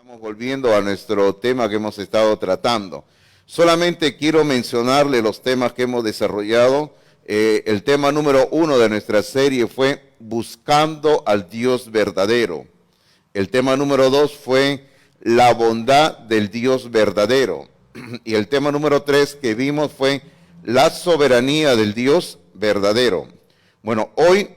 Estamos volviendo a nuestro tema que hemos estado tratando. Solamente quiero mencionarle los temas que hemos desarrollado. El tema número 1 de nuestra serie fue Buscando al Dios verdadero. El tema número 2 fue La bondad del Dios verdadero. Y el tema número 3 que vimos fue La soberanía del Dios verdadero. Bueno, hoy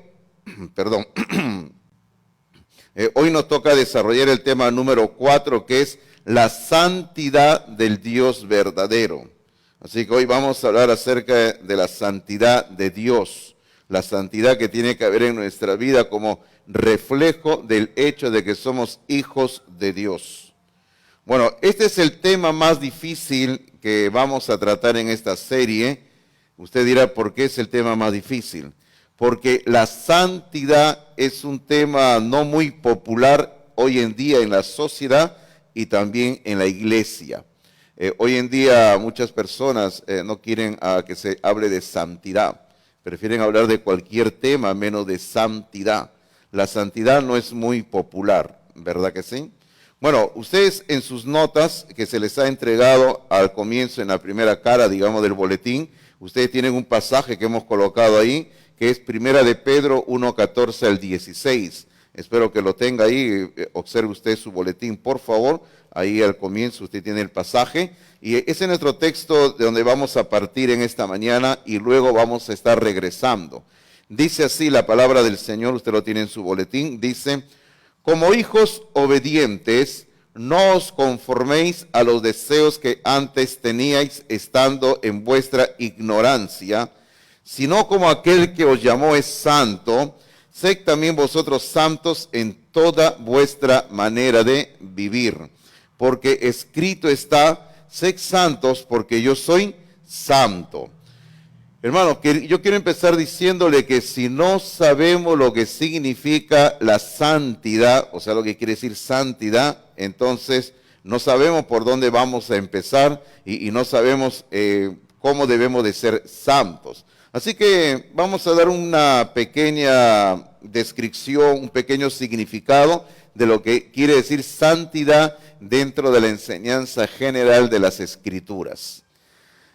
nos toca desarrollar el tema número 4, que es la santidad del Dios verdadero. Así que hoy vamos a hablar acerca de la santidad de Dios, la santidad que tiene que haber en nuestra vida como reflejo del hecho de que somos hijos de Dios. Bueno, este es el tema más difícil que vamos a tratar en esta serie. Usted dirá, ¿por qué es el tema más difícil? Porque la santidad es un tema no muy popular hoy en día en la sociedad y también en la iglesia. Hoy en día muchas personas no quieren que se hable de santidad, prefieren hablar de cualquier tema menos de santidad. La santidad no es muy popular, ¿verdad que sí? Bueno, ustedes en sus notas que se les ha entregado al comienzo en la primera cara, digamos, del boletín, ustedes tienen un pasaje que hemos colocado ahí, que es Primera de Pedro 1:14 al 16. Espero que lo tenga ahí, observe usted su boletín, por favor. Ahí al comienzo usted tiene el pasaje. Y ese es nuestro texto de donde vamos a partir en esta mañana y luego vamos a estar regresando. Dice así la palabra del Señor, usted lo tiene en su boletín, dice: como hijos obedientes, no os conforméis a los deseos que antes teníais estando en vuestra ignorancia, sino como aquel que os llamó es santo, sed también vosotros santos en toda vuestra manera de vivir. Porque escrito está, sed santos porque yo soy santo. Hermano, yo quiero empezar diciéndole que si no sabemos lo que significa la santidad, o sea, lo que quiere decir santidad, entonces no sabemos por dónde vamos a empezar y no sabemos cómo debemos de ser santos. Así que vamos a dar una pequeña descripción, un pequeño significado de lo que quiere decir santidad dentro de la enseñanza general de las Escrituras.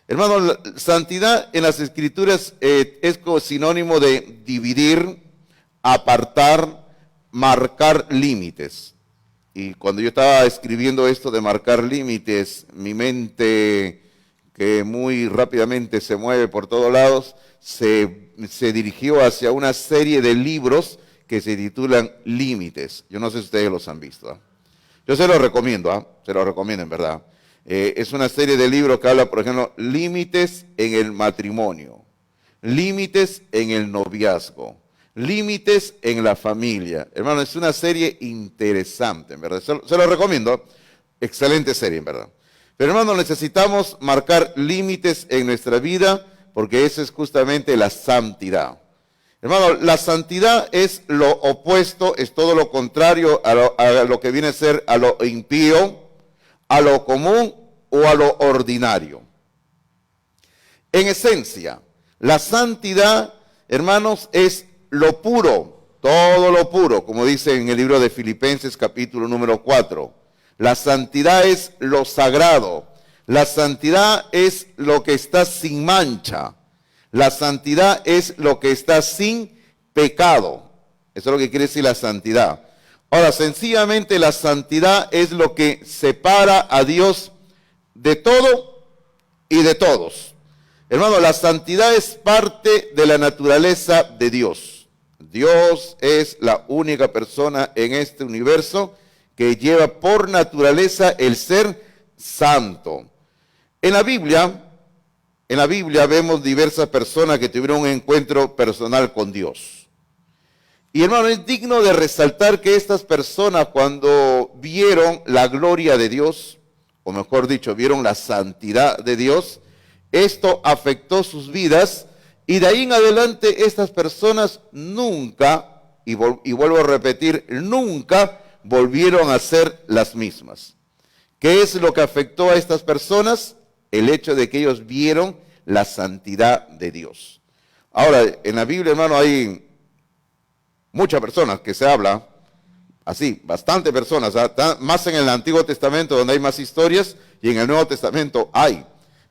Hermano, la santidad en las Escrituras es como sinónimo de dividir, apartar, marcar límites. Y cuando yo estaba escribiendo esto de marcar límites, mi mente, que muy rápidamente se mueve por todos lados, se dirigió hacia una serie de libros que se titulan Límites. Yo no sé si ustedes los han visto. Yo se los recomiendo, se los recomiendo en verdad. Es una serie de libros que habla, por ejemplo, límites en el matrimonio, límites en el noviazgo, límites en la familia. Hermano, es una serie interesante, en verdad. Se lo recomiendo. Excelente serie, en verdad. Pero hermano, necesitamos marcar límites en nuestra vida porque esa es justamente la santidad. Hermano, la santidad es lo opuesto, es todo lo contrario a lo que viene a ser a lo impío, a lo común o a lo ordinario. En esencia, la santidad, hermanos, es lo puro, todo lo puro, como dice en el libro de Filipenses capítulo número 4. La santidad es lo sagrado. La santidad es lo que está sin mancha. La santidad es lo que está sin pecado. Eso es lo que quiere decir la santidad. Ahora, sencillamente la santidad es lo que separa a Dios de todo y de todos. Hermano, la santidad es parte de la naturaleza de Dios. Dios es la única persona en este universo que lleva por naturaleza el ser santo. En la Biblia vemos diversas personas que tuvieron un encuentro personal con Dios. Y hermano, es digno de resaltar que estas personas cuando vieron la gloria de Dios, o mejor dicho, vieron la santidad de Dios, esto afectó sus vidas y de ahí en adelante estas personas nunca, y vuelvo a repetir, nunca volvieron a ser las mismas. ¿Qué es lo que afectó a estas personas? El hecho de que ellos vieron la santidad de Dios. Ahora, en la Biblia, hermano, hay muchas personas que se habla Así, bastante personas, más en el Antiguo Testamento donde hay más historias, y en el Nuevo Testamento hay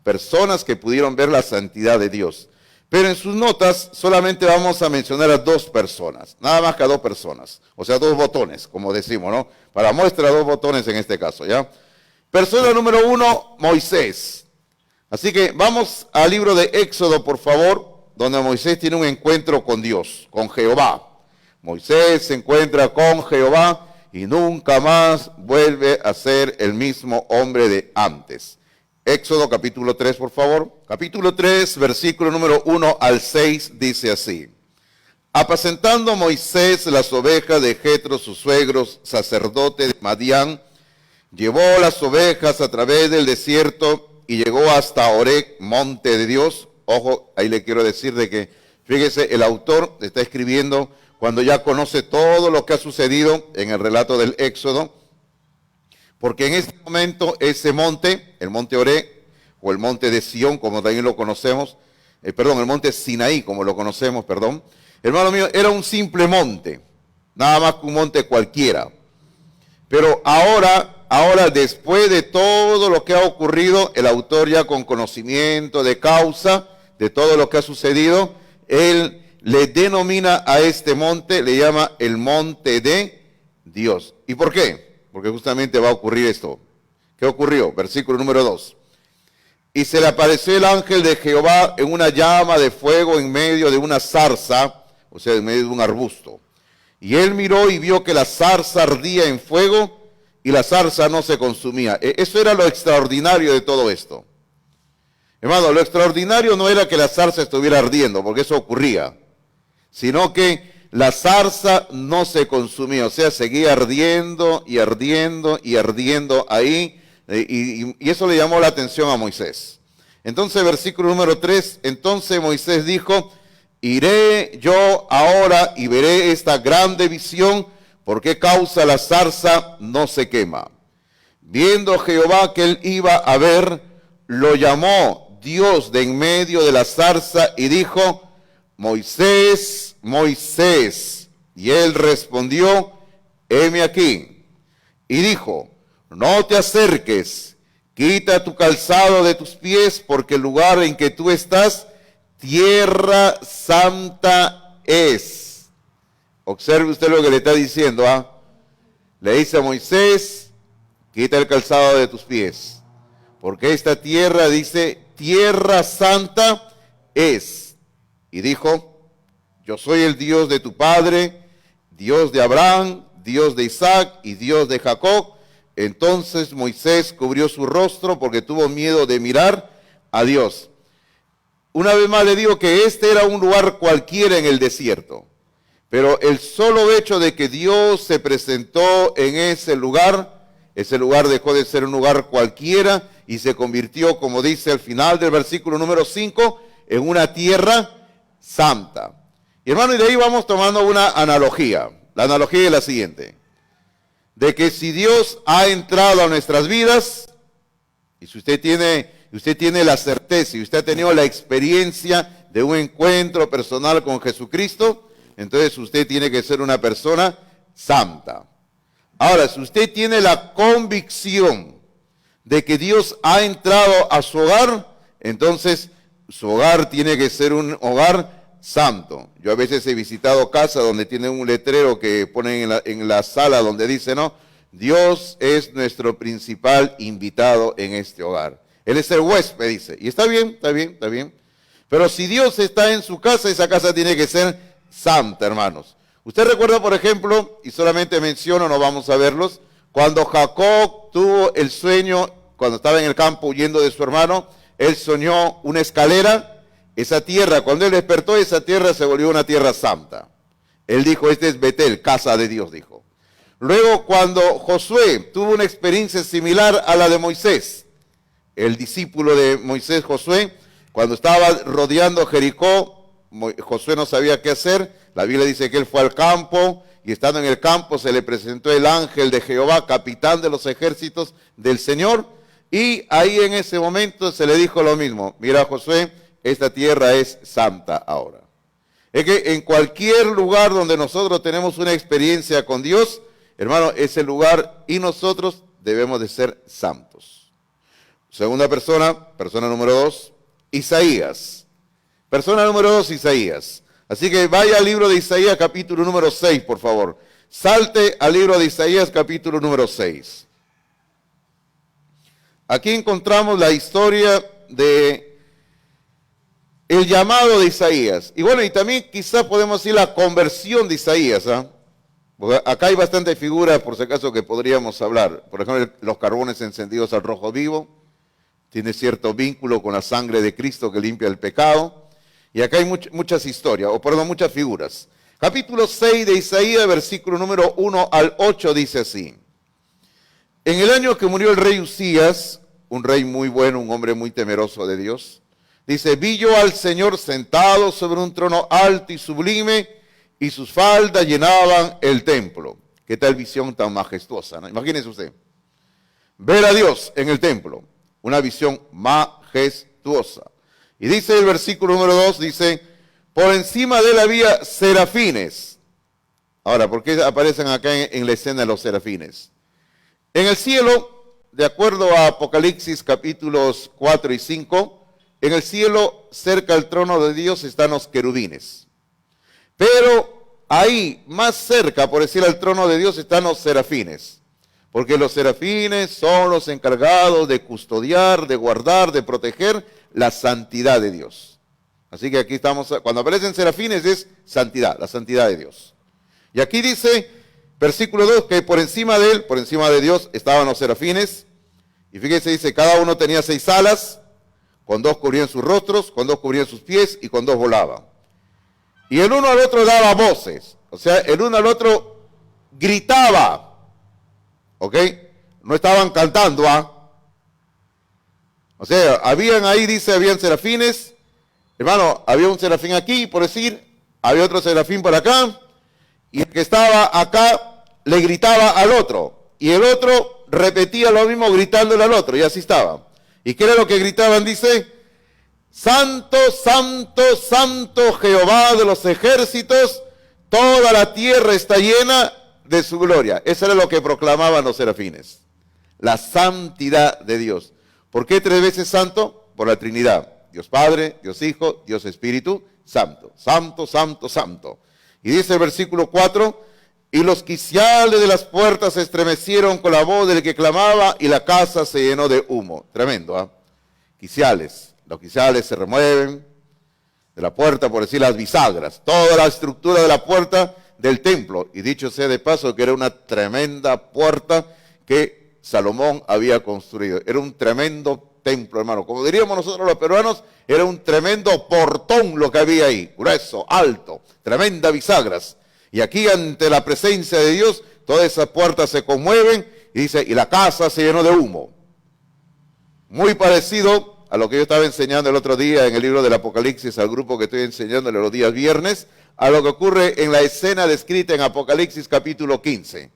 personas que pudieron ver la santidad de Dios. Pero en sus notas solamente vamos a mencionar a 2 personas, nada más que a 2 personas, o sea, 2 botones, como decimos, ¿no? Para muestra 2 botones en este caso, ¿ya? Persona número 1, Moisés. Así que vamos al libro de Éxodo, por favor, donde Moisés tiene un encuentro con Dios, con Jehová. Moisés se encuentra con Jehová y nunca más vuelve a ser el mismo hombre de antes. Éxodo capítulo 3, por favor. Capítulo 3, versículo número 1 al 6, dice así. Apacentando Moisés las ovejas de Jetro, su suegro, sacerdote de Madián, llevó las ovejas a través del desierto y llegó hasta Horeb, monte de Dios. Ojo, ahí le quiero decir de que, fíjese, el autor está escribiendo cuando ya conoce todo lo que ha sucedido en el relato del Éxodo, porque en este momento ese monte, el monte Horeb, o el monte de Sión, como también lo conocemos, el monte Sinaí, como lo conocemos, hermano mío, era un simple monte, nada más que un monte cualquiera. Pero ahora después de todo lo que ha ocurrido, el autor ya con conocimiento de causa, de todo lo que ha sucedido, él le denomina a este monte, le llama el monte de Dios. ¿Y por qué? Porque justamente va a ocurrir esto. ¿Qué ocurrió? Versículo número 2. Y se le apareció el ángel de Jehová en una llama de fuego en medio de una zarza, o sea, en medio de un arbusto. Y él miró y vio que la zarza ardía en fuego y la zarza no se consumía. Eso era lo extraordinario de todo esto. Hermano, lo extraordinario no era que la zarza estuviera ardiendo, porque eso ocurría, sino que la zarza no se consumía, o sea, seguía ardiendo y ardiendo y ardiendo ahí, y eso le llamó la atención a Moisés. Entonces, versículo número 3, entonces Moisés dijo, iré yo ahora y veré esta grande visión, ¿por qué causa la zarza no se quema? Viendo Jehová que él iba a ver, lo llamó Dios de en medio de la zarza y dijo, Moisés, Moisés. Y él respondió, heme aquí. Y dijo, no te acerques, quita tu calzado de tus pies, porque el lugar en que tú estás, tierra santa es. Observe usted lo que le está diciendo, Le dice a Moisés, quita el calzado de tus pies, porque esta tierra, dice, tierra santa es. Y dijo, yo soy el Dios de tu padre, Dios de Abraham, Dios de Isaac y Dios de Jacob. Entonces Moisés cubrió su rostro porque tuvo miedo de mirar a Dios. Una vez más le digo que este era un lugar cualquiera en el desierto, pero el solo hecho de que Dios se presentó en ese lugar dejó de ser un lugar cualquiera y se convirtió, como dice al final del versículo número 5, en una tierra santa. Y hermano, y de ahí vamos tomando una analogía. La analogía es la siguiente, de que si Dios ha entrado a nuestras vidas, y si usted tiene la certeza y usted ha tenido la experiencia de un encuentro personal con Jesucristo, entonces usted tiene que ser una persona santa. Ahora, si usted tiene la convicción de que Dios ha entrado a su hogar, entonces su hogar tiene que ser un hogar santo. Yo a veces he visitado casas donde tienen un letrero que ponen en la sala donde dice, no, Dios es nuestro principal invitado en este hogar. Él es el huésped, dice. Y está bien, está bien, está bien. Pero si Dios está en su casa, esa casa tiene que ser santa, hermanos. Usted recuerda, por ejemplo, y solamente menciono, no vamos a verlos, cuando Jacob tuvo el sueño, cuando estaba en el campo huyendo de su hermano, él soñó una escalera. Esa tierra, cuando él despertó, esa tierra se volvió una tierra santa. Él dijo, este es Betel, casa de Dios, dijo. Luego, cuando Josué tuvo una experiencia similar a la de Moisés, el discípulo de Moisés, Josué, cuando estaba rodeando Jericó, Josué no sabía qué hacer. La Biblia dice que él fue al campo y estando en el campo se le presentó el ángel de Jehová, capitán de los ejércitos del Señor, y ahí en ese momento se le dijo lo mismo, mira Josué, esta tierra es santa ahora. Es que en cualquier lugar donde nosotros tenemos una experiencia con Dios, hermano, ese lugar y nosotros debemos de ser santos. Segunda persona, persona número 2, Isaías. Persona número 2, Isaías. Así que vaya al libro de Isaías capítulo número 6, por favor. Salte al libro de Isaías capítulo número 6. Aquí encontramos la historia de el llamado de Isaías. Y bueno, y también quizás podemos decir la conversión de Isaías. Porque acá hay bastantes figuras, por si acaso, que podríamos hablar. Por ejemplo, los carbones encendidos al rojo vivo. Tiene cierto vínculo con la sangre de Cristo que limpia el pecado. Y acá hay muchas historias, o perdón, muchas figuras. Capítulo 6 de Isaías, versículo número 1 al 8, dice así. En el año que murió el rey Usías, un rey muy bueno, un hombre muy temeroso de Dios, dice, vi yo al Señor sentado sobre un trono alto y sublime, y sus faldas llenaban el templo. Qué tal visión tan majestuosa, ¿no? Imagínese usted, ver a Dios en el templo, una visión majestuosa. Y dice el versículo número 2, dice, por encima de él había serafines. Ahora, ¿por qué aparecen acá en la escena los serafines? En el cielo, de acuerdo a Apocalipsis capítulos 4 y 5, en el cielo, cerca del trono de Dios, están los querubines. Pero ahí, más cerca, por decir al trono de Dios, están los serafines. Porque los serafines son los encargados de custodiar, de guardar, de proteger la santidad de Dios. Así que aquí estamos, cuando aparecen serafines es santidad, la santidad de Dios. Y aquí dice, versículo 2, que por encima de él, por encima de Dios, estaban los serafines. Y fíjense, dice, cada uno tenía 6 alas, con 2 cubrían sus rostros, con 2 cubrían sus pies y con 2 volaban. Y el uno al otro daba voces, o sea, el uno al otro gritaba, ¿ok? No estaban cantando, O sea, habían ahí, dice, habían serafines. Hermano, había un serafín aquí, por decir, había otro serafín por acá, y el que estaba acá le gritaba al otro, y el otro repetía lo mismo gritándole al otro, y así estaba. ¿Y qué era lo que gritaban? Dice, Santo, Santo, Santo Jehová de los ejércitos, toda la tierra está llena de su gloria. Eso era lo que proclamaban los serafines, la santidad de Dios. ¿Por qué 3 veces santo? Por la Trinidad. Dios Padre, Dios Hijo, Dios Espíritu Santo. Santo, santo, santo. Y dice el versículo 4, y los quiciales de las puertas se estremecieron con la voz del que clamaba y la casa se llenó de humo. Tremendo, Quiciales. Los quiciales se remueven de la puerta, por decir las bisagras. Toda la estructura de la puerta del templo. Y dicho sea de paso que era una tremenda puerta que Salomón había construido. Era un tremendo templo, hermano. Como diríamos nosotros los peruanos, era un tremendo portón lo que había ahí. Grueso, alto, tremenda bisagras. Y aquí ante la presencia de Dios, todas esas puertas se conmueven y dice, y la casa se llenó de humo. Muy parecido a lo que yo estaba enseñando el otro día en el libro del Apocalipsis al grupo que estoy enseñándole los días viernes, a lo que ocurre en la escena descrita en Apocalipsis capítulo 15.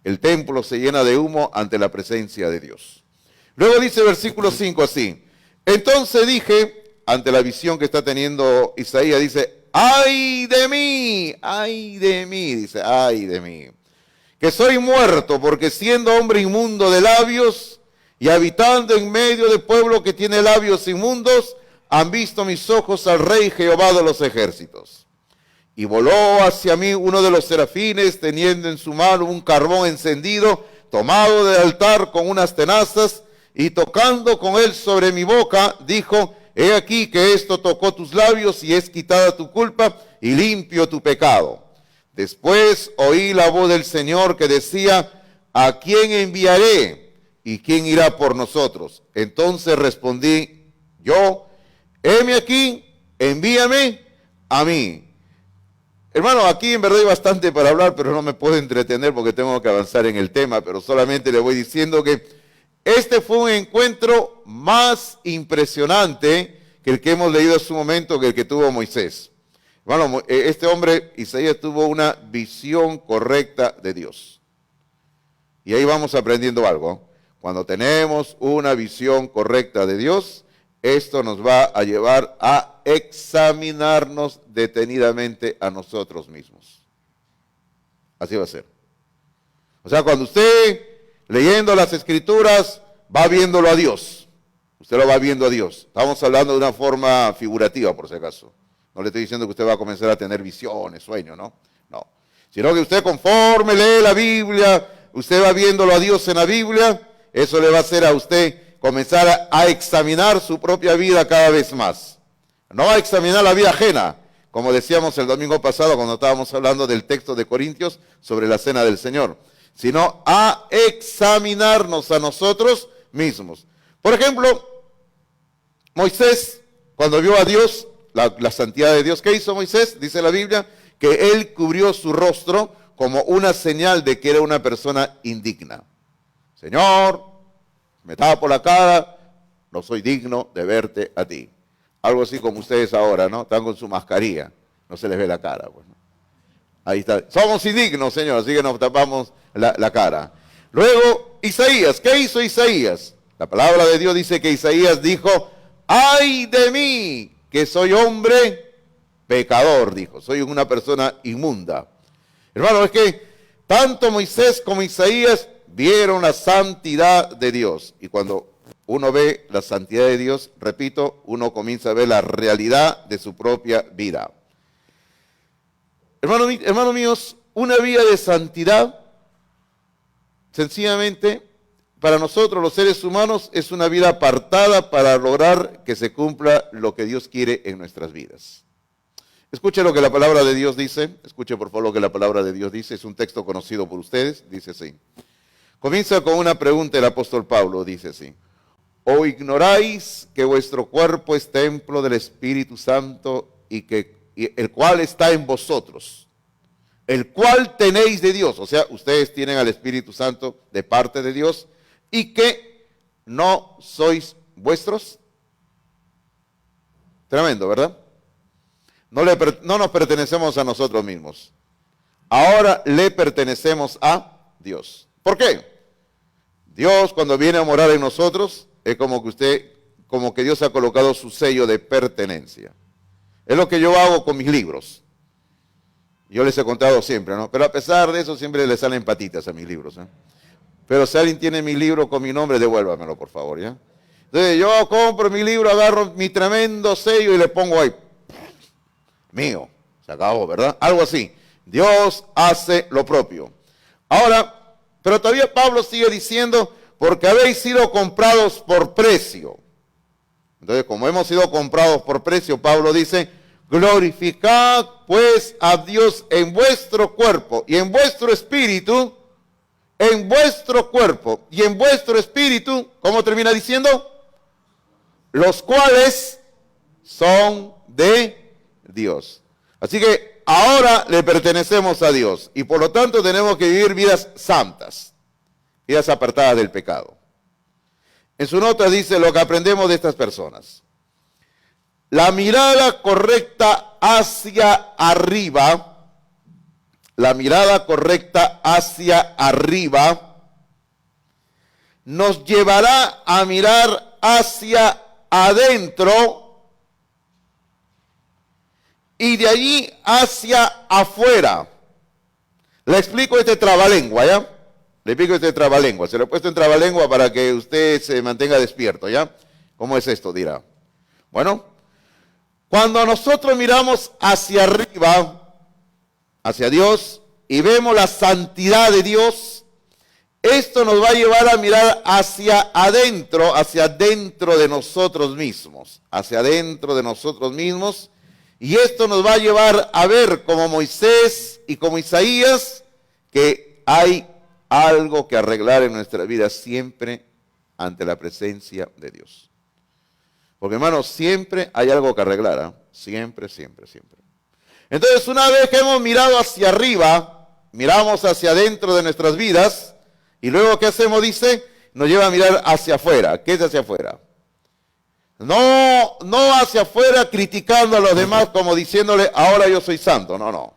El templo se llena de humo ante la presencia de Dios. Luego dice versículo 5 así, entonces dije, ante la visión que está teniendo Isaías, dice, ¡ay de mí! Dice, ¡ay de mí! Que soy muerto, porque siendo hombre inmundo de labios y habitando en medio de pueblo que tiene labios inmundos, han visto mis ojos al Rey Jehová de los ejércitos. Y voló hacia mí uno de los serafines, teniendo en su mano un carbón encendido, tomado del altar con unas tenazas, y tocando con él sobre mi boca, dijo, he aquí que esto tocó tus labios, y es quitada tu culpa, y limpio tu pecado. Después oí la voz del Señor que decía, ¿a quién enviaré? ¿Y quién irá por nosotros? Entonces respondí yo, heme aquí, envíame a mí. Hermano, aquí en verdad hay bastante para hablar, pero no me puedo entretener porque tengo que avanzar en el tema, pero solamente le voy diciendo que este fue un encuentro más impresionante que el que hemos leído hace un momento, que el que tuvo Moisés. Hermano, este hombre, Isaías, tuvo una visión correcta de Dios. Y ahí vamos aprendiendo algo. Cuando tenemos una visión correcta de Dios, esto nos va a llevar a examinarnos detenidamente a nosotros mismos. Así va a ser. O sea, cuando usted, leyendo las Escrituras, va viéndolo a Dios. Usted lo va viendo a Dios. Estamos hablando de una forma figurativa, por si acaso. No le estoy diciendo que usted va a comenzar a tener visiones, sueños, ¿no? No. Sino que usted, conforme lee la Biblia, usted va viéndolo a Dios en la Biblia, eso le va a hacer a usted comenzar a examinar su propia vida cada vez más. No a examinar la vida ajena, como decíamos el domingo pasado cuando estábamos hablando del texto de Corintios sobre la cena del Señor, sino a examinarnos a nosotros mismos. Por ejemplo, Moisés, cuando vio a Dios, la santidad de Dios, ¿qué hizo Moisés? Dice la Biblia, que él cubrió su rostro como una señal de que era una persona indigna. Señor, me tapo la cara, no soy digno de verte a ti. Algo así como ustedes ahora, ¿no? Están con su mascarilla, no se les ve la cara. Pues, ¿no? Ahí está. Somos indignos, Señor, así que nos tapamos la cara. Luego, Isaías, ¿qué hizo Isaías? La palabra de Dios dice que Isaías dijo, ¡ay de mí, que soy hombre pecador! Dijo, soy una persona inmunda. Hermano, es que tanto Moisés como Isaías vieron la santidad de Dios. Y cuando uno ve la santidad de Dios, repito, uno comienza a ver la realidad de su propia vida. Hermanos míos, una vida de santidad, sencillamente, para nosotros los seres humanos, es una vida apartada para lograr que se cumpla lo que Dios quiere en nuestras vidas. Escuche lo que la palabra de Dios dice, escuche por favor lo que la palabra de Dios dice, es un texto conocido por ustedes, dice así. Comienza con una pregunta el apóstol Pablo, dice así. ¿O ignoráis que vuestro cuerpo es templo del Espíritu Santo y el cual está en vosotros? El cual tenéis de Dios, o sea, ustedes tienen al Espíritu Santo de parte de Dios y que no sois vuestros. Tremendo, ¿verdad? No nos pertenecemos a nosotros mismos. Ahora le pertenecemos a Dios. ¿Por qué? Dios, cuando viene a morar en nosotros, es como que Dios ha colocado su sello de pertenencia. Es lo que yo hago con mis libros. Yo les he contado siempre, ¿no? Pero a pesar de eso, siempre le salen patitas a mis libros, ¿eh? Pero si alguien tiene mi libro con mi nombre, devuélvamelo, por favor, ¿ya? Entonces, yo compro mi libro, agarro mi tremendo sello y le pongo ahí. Mío. Se acabó, ¿verdad? Algo así. Dios hace lo propio. Ahora, pero todavía Pablo sigue diciendo, porque habéis sido comprados por precio. Entonces, como hemos sido comprados por precio, Pablo dice, glorificad pues a Dios en vuestro cuerpo y en vuestro espíritu, en vuestro cuerpo y en vuestro espíritu, ¿cómo termina diciendo? Los cuales son de Dios. Así que ahora le pertenecemos a Dios y por lo tanto tenemos que vivir vidas santas, vidas apartadas del pecado. En su nota dice lo que aprendemos de estas personas. La mirada correcta hacia arriba, la mirada correcta hacia arriba nos llevará a mirar hacia adentro y de allí hacia afuera. Le explico este trabalengua, ¿ya? Le explico este trabalengua. Se lo he puesto en trabalengua para que usted se mantenga despierto, ¿ya? ¿Cómo es esto? Dirá. Bueno, cuando nosotros miramos hacia arriba, hacia Dios, y vemos la santidad de Dios, esto nos va a llevar a mirar hacia adentro de nosotros mismos, hacia adentro de nosotros mismos, y esto nos va a llevar a ver como Moisés y como Isaías que hay algo que arreglar en nuestra vida siempre ante la presencia de Dios. Porque hermanos, siempre hay algo que arreglar, ¿eh? Siempre, siempre, siempre. Entonces, una vez que hemos mirado hacia arriba, miramos hacia adentro de nuestras vidas, y luego ¿qué hacemos? Dice, nos lleva a mirar hacia afuera. ¿Qué es hacia afuera? No hacia afuera criticando a los demás como diciéndole, ahora yo soy santo. No, no.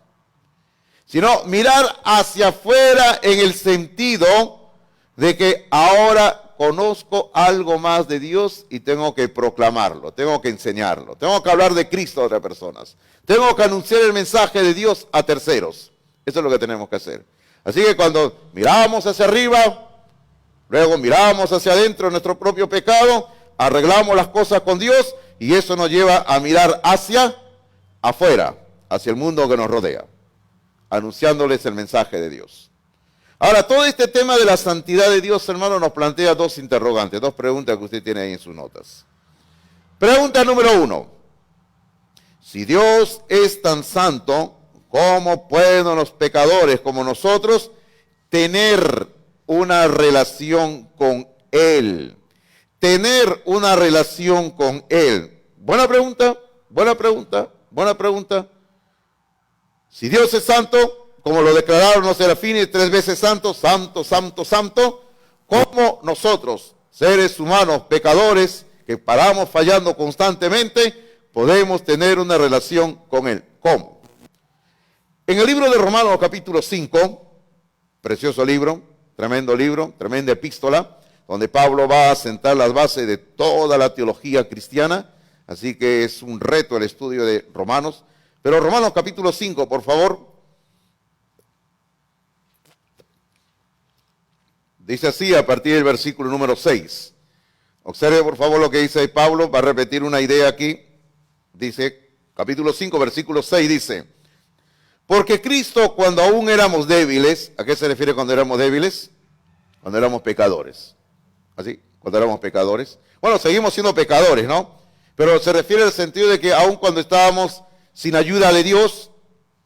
Sino mirar hacia afuera en el sentido de que ahora conozco algo más de Dios y tengo que proclamarlo, tengo que enseñarlo, tengo que hablar de Cristo a otras personas, tengo que anunciar el mensaje de Dios a terceros. Eso es lo que tenemos que hacer. Así que cuando miramos hacia arriba, luego miramos hacia adentro nuestro propio pecado, arreglamos las cosas con Dios y eso nos lleva a mirar hacia afuera, hacia el mundo que nos rodea, anunciándoles el mensaje de Dios. Ahora, todo este tema de la santidad de Dios, hermano, nos plantea dos interrogantes, dos preguntas que usted tiene ahí en sus notas. Pregunta número 1. Si Dios es tan santo, ¿cómo pueden los pecadores como nosotros tener una relación con Él? Tener una relación con Él. Buena pregunta, buena pregunta, buena pregunta. Si Dios es santo, como lo declararon los serafines, 3 veces santo, santo, santo, santo, ¿cómo nosotros, seres humanos, pecadores, que paramos fallando constantemente, podemos tener una relación con Él? ¿Cómo? En el libro de Romanos, capítulo 5, precioso libro, tremenda epístola, donde Pablo va a sentar las bases de toda la teología cristiana, así que es un reto el estudio de Romanos. Pero Romanos capítulo 5, por favor. Dice así a partir del versículo número 6. Observe por favor lo que dice Pablo, va a repetir una idea aquí. Dice, capítulo 5, versículo 6, dice: porque Cristo, cuando aún éramos débiles, ¿a qué se refiere cuando éramos débiles? Cuando éramos pecadores. ¿Así? Cuando éramos pecadores. Bueno, seguimos siendo pecadores, ¿no? Pero se refiere al sentido de que aún cuando estábamos sin ayuda de Dios,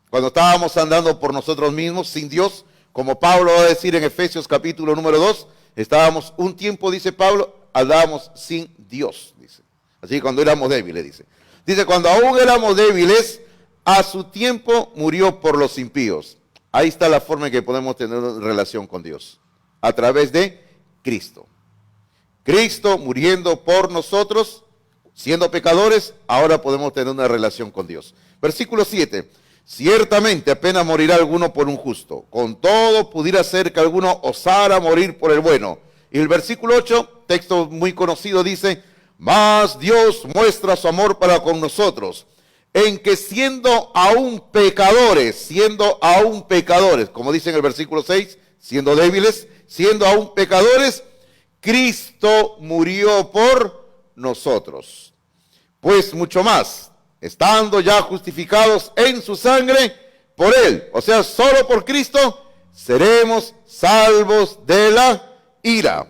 cuando estábamos andando por nosotros mismos, sin Dios, como Pablo va a decir en Efesios capítulo número 2, estábamos un tiempo, dice Pablo, andábamos sin Dios, dice. Así cuando éramos débiles, dice. Dice, cuando aún éramos débiles, a su tiempo murió por los impíos. Ahí está la forma en que podemos tener una relación con Dios. A través de Cristo. Cristo muriendo por nosotros, siendo pecadores, ahora podemos tener una relación con Dios. Versículo 7. Ciertamente apenas morirá alguno por un justo. Con todo pudiera ser que alguno osara morir por el bueno. Y el versículo 8, texto muy conocido, dice: mas Dios muestra su amor para con nosotros, en que siendo aún pecadores, como dice en el versículo 6, siendo débiles, siendo aún pecadores, Cristo murió por nosotros. Pues mucho más, estando ya justificados en su sangre, por Él, o sea, solo por Cristo, seremos salvos de la ira.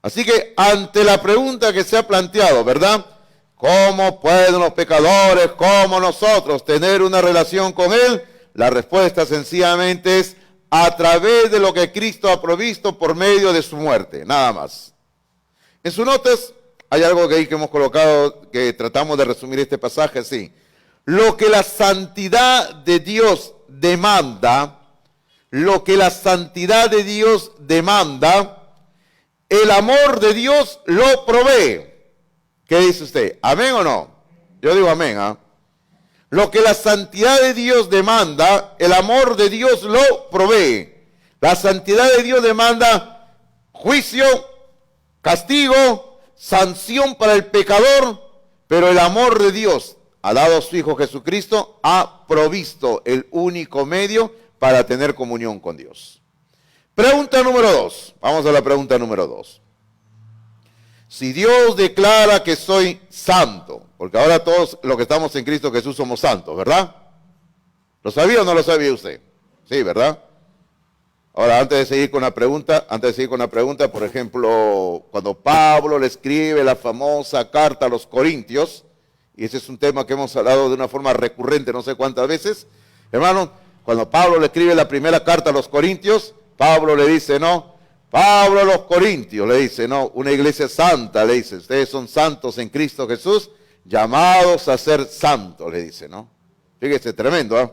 Así que ante la pregunta que se ha planteado, ¿verdad? ¿Cómo pueden los pecadores, como nosotros, tener una relación con Él? La respuesta sencillamente es a través de lo que Cristo ha provisto por medio de su muerte, nada más. En sus notas hay algo que hemos colocado, que tratamos de resumir este pasaje así. Lo que la santidad de Dios demanda, el amor de Dios lo provee. ¿Qué dice usted? ¿Amén o no? Yo digo amén, ¿ah? Lo que la santidad de Dios demanda, el amor de Dios lo provee. La santidad de Dios demanda juicio, castigo, sanción para el pecador, pero el amor de Dios ha dado a su Hijo Jesucristo, ha provisto el único medio para tener comunión con Dios. Pregunta número 2. Vamos a la pregunta número 2. Si Dios declara que soy santo, porque ahora todos los que estamos en Cristo Jesús somos santos, ¿verdad? ¿Lo sabía o no lo sabía usted? Sí, ¿verdad? Ahora, antes de seguir con la pregunta, por ejemplo, cuando Pablo le escribe la famosa carta a los Corintios, y ese es un tema que hemos hablado de una forma recurrente no sé cuántas veces, hermano, cuando Pablo le escribe la primera carta a los Corintios, Pablo le dice, no, Pablo a los Corintios le dice, no, una iglesia santa, le dice, ustedes son santos en Cristo Jesús, llamados a ser santos, le dice, ¿no? Fíjese, tremendo, ¿eh?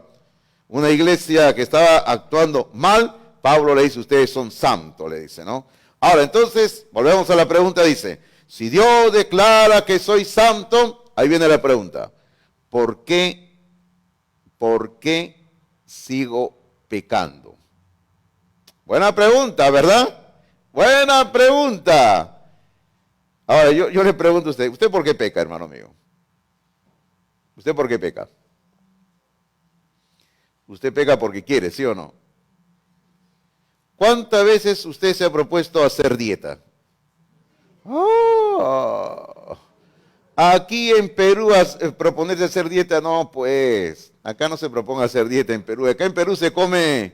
Una iglesia que estaba actuando mal, Pablo le dice, ustedes son santos, le dice, ¿no? Ahora, entonces, volvemos a la pregunta, dice, si Dios declara que soy santo, ahí viene la pregunta, ¿por qué sigo pecando? Buena pregunta, ¿verdad? Buena pregunta. Ahora, yo le pregunto a usted, ¿usted por qué peca, hermano mío? ¿Usted por qué peca? Usted peca porque quiere, ¿sí o no? ¿Cuántas veces usted se ha propuesto hacer dieta? Oh, aquí en Perú proponerse hacer dieta, no, pues, acá no se propone hacer dieta en Perú. Acá en Perú se come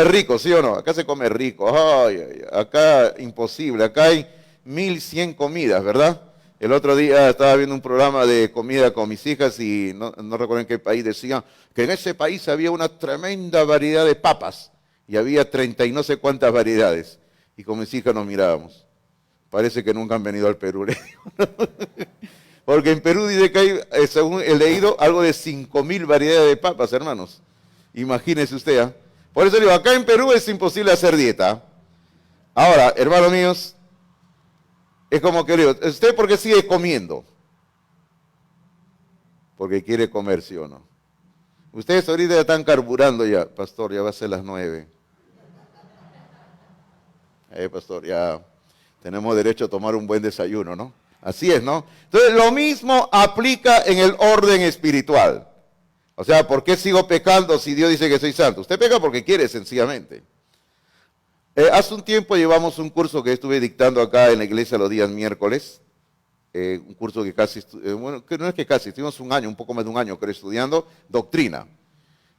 rico, ¿sí o no? Acá se come rico. Ay, ay, acá imposible, acá hay 1100 comidas, ¿verdad? El otro día estaba viendo un programa de comida con mis hijas y no recuerdo en qué país decían que en ese país había una tremenda variedad de papas y había 30 y no sé cuántas variedades. Y con mis hijas nos mirábamos. Parece que nunca han venido al Perú, le digo. Porque en Perú dice que hay, según he leído, algo de 5000 variedades de papas, hermanos. Imagínese usted, ¿eh? Por eso digo, acá en Perú es imposible hacer dieta. Ahora, hermanos míos, es como que digo, ¿usted por qué sigue comiendo? Porque quiere comer, ¿sí o no? Ustedes ahorita ya están carburando ya, pastor, ya va a ser las 9. Pastor, ya tenemos derecho a tomar un buen desayuno, ¿no? Así es, ¿no? Entonces, lo mismo aplica en el orden espiritual. O sea, ¿por qué sigo pecando si Dios dice que soy santo? Usted peca porque quiere, sencillamente. Hace un tiempo llevamos un curso que estuve dictando acá en la iglesia los días miércoles. Un curso que casi, bueno, que no es que casi, estuvimos un año, un poco más de un año, creo, estudiando doctrina.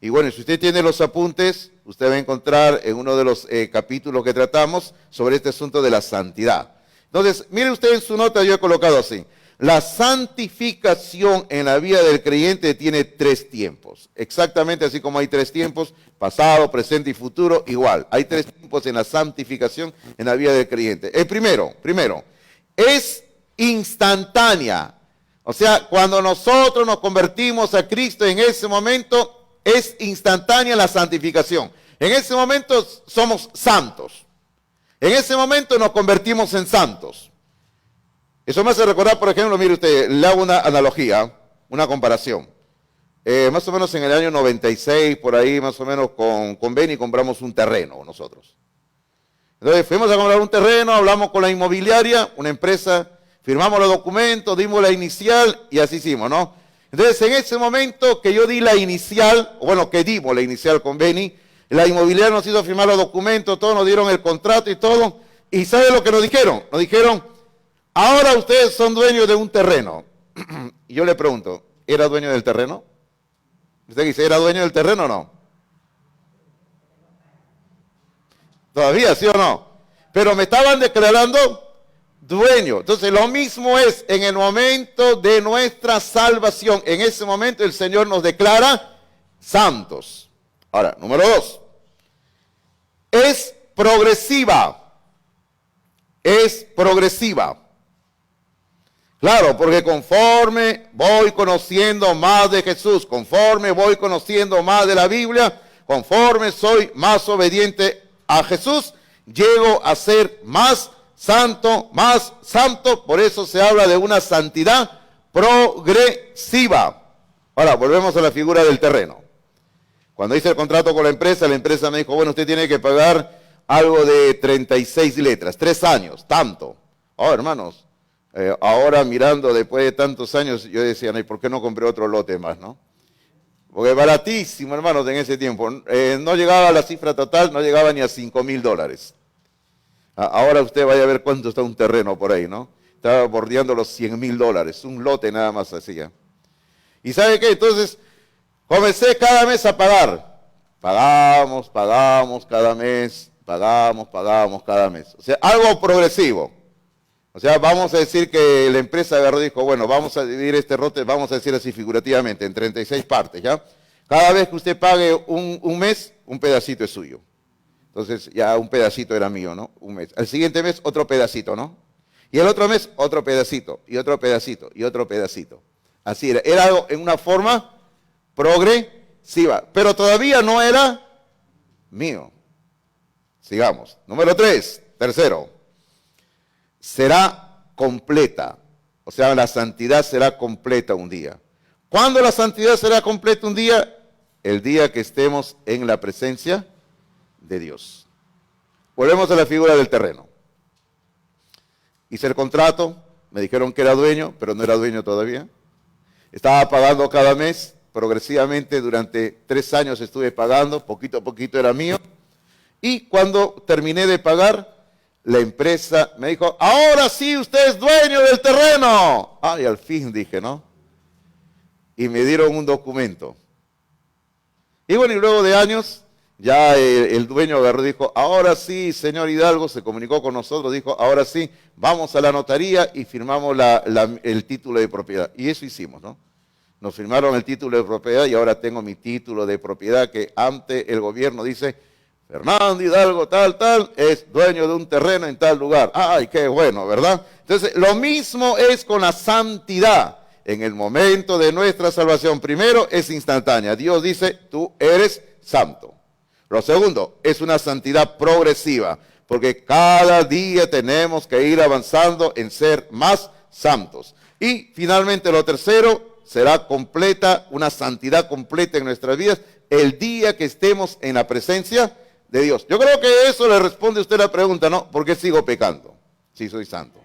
Y bueno, si usted tiene los apuntes, usted va a encontrar en uno de los capítulos que tratamos sobre este asunto de la santidad. Entonces, mire usted en su nota, yo he colocado así. La santificación en la vida del creyente tiene 3 tiempos. Exactamente así como hay 3 tiempos, pasado, presente y futuro, igual. Hay 3 tiempos en la santificación en la vida del creyente. El primero, es instantánea. O sea, cuando nosotros nos convertimos a Cristo, en ese momento es instantánea la santificación. En ese momento somos santos. En ese momento nos convertimos en santos. Eso me hace recordar, por ejemplo, mire usted, le hago una analogía, una comparación. Más o menos en el año 96, por ahí más o menos con Benny compramos un terreno nosotros. Entonces fuimos a comprar un terreno, hablamos con la inmobiliaria, una empresa, firmamos los documentos, dimos la inicial y así hicimos, ¿no? Entonces en ese momento que yo di la inicial, bueno, que dimos la inicial con Benny, la inmobiliaria nos hizo firmar los documentos, todos nos dieron el contrato y todo. ¿Y sabe lo que nos dijeron? Nos dijeron, ahora ustedes son dueños de un terreno. Y yo le pregunto, ¿era dueño del terreno? Usted dice, ¿era dueño del terreno o no? Todavía, ¿sí o no? Pero me estaban declarando dueño. Entonces lo mismo es en el momento de nuestra salvación. En ese momento el Señor nos declara santos. Ahora, número 2. Es progresiva. Es progresiva. Claro, porque conforme voy conociendo más de Jesús, conforme voy conociendo más de la Biblia, conforme soy más obediente a Jesús, llego a ser más santo, más santo. Por eso se habla de una santidad progresiva. Ahora, volvemos a la figura del terreno. Cuando hice el contrato con la empresa me dijo, bueno, usted tiene que pagar algo de 36 letras, 3 años, tanto. Oh, hermanos, ahora mirando después de tantos años, yo decía, no, ¿y por qué no compré otro lote más, no? Porque baratísimo, hermanos, en ese tiempo. No llegaba a la cifra total, no llegaba ni a $5,000. Ahora usted vaya a ver cuánto está un terreno por ahí, ¿no? Estaba bordeando los $100,000, un lote nada más hacía. ¿Y sabe qué? Entonces, comencé cada mes a pagar. Pagamos cada mes, pagamos cada mes. O sea, algo progresivo. O sea, vamos a decir que la empresa agarró y dijo, bueno, vamos a dividir este lote, vamos a decir así figurativamente, en 36 partes, ¿ya? Cada vez que usted pague un mes, un pedacito es suyo. Entonces, ya un pedacito era mío, ¿no? Un mes. Al siguiente mes, otro pedacito, ¿no? Y el otro mes, otro pedacito, y otro pedacito, y otro pedacito. Así era. Era algo en una forma progresiva, pero todavía no era mío. Sigamos. Número 3, tercero. Será completa. O sea, la santidad será completa un día. ¿Cuándo la santidad será completa un día? El día que estemos en la presencia de Dios. Volvemos a la figura del terreno. Hice el contrato, me dijeron que era dueño, pero no era dueño todavía. Estaba pagando cada mes, progresivamente durante 3 años estuve pagando, poquito a poquito era mío. Y cuando terminé de pagar, la empresa me dijo, ahora sí usted es dueño del terreno. Ay, al fin dije, ¿no? Y me dieron un documento. Y bueno, y luego de años, ya el dueño agarró y dijo, ahora sí, señor Hidalgo, se comunicó con nosotros, dijo, ahora sí, vamos a la notaría y firmamos el título de propiedad. Y eso hicimos, ¿no? Nos firmaron el título de propiedad y ahora tengo mi título de propiedad que ante el gobierno dice, Fernando Hidalgo tal, es dueño de un terreno en tal lugar. Ay, qué bueno, ¿verdad? Entonces, lo mismo es con la santidad. En el momento de nuestra salvación, primero es instantánea. Dios dice, tú eres santo. Lo segundo, es una santidad progresiva, porque cada día tenemos que ir avanzando en ser más santos. Y finalmente lo tercero, será completa, una santidad completa en nuestras vidas, el día que estemos en la presencia de Dios. Yo creo que eso le responde a usted la pregunta, ¿no? ¿Por qué sigo pecando si soy santo?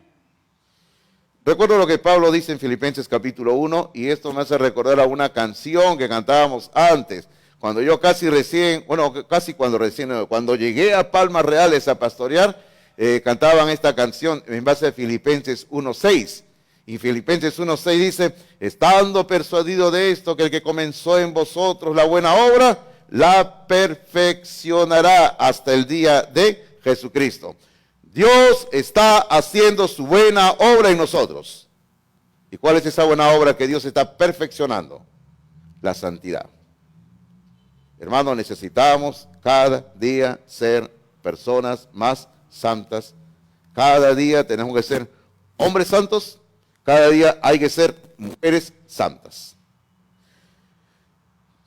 Recuerdo lo que Pablo dice en Filipenses capítulo 1, y esto me hace recordar a una canción que cantábamos antes, cuando yo cuando llegué a Palmas Reales a pastorear, cantaban esta canción en base a Filipenses 1:6. Y Filipenses 1:6 dice, estando persuadido de esto, que el que comenzó en vosotros la buena obra, la perfeccionará hasta el día de Jesucristo. Dios está haciendo su buena obra en nosotros. ¿Y cuál es esa buena obra que Dios está perfeccionando? La santidad. Hermanos, necesitamos cada día ser personas más santas. Cada día tenemos que ser hombres santos. Cada día hay que ser mujeres santas.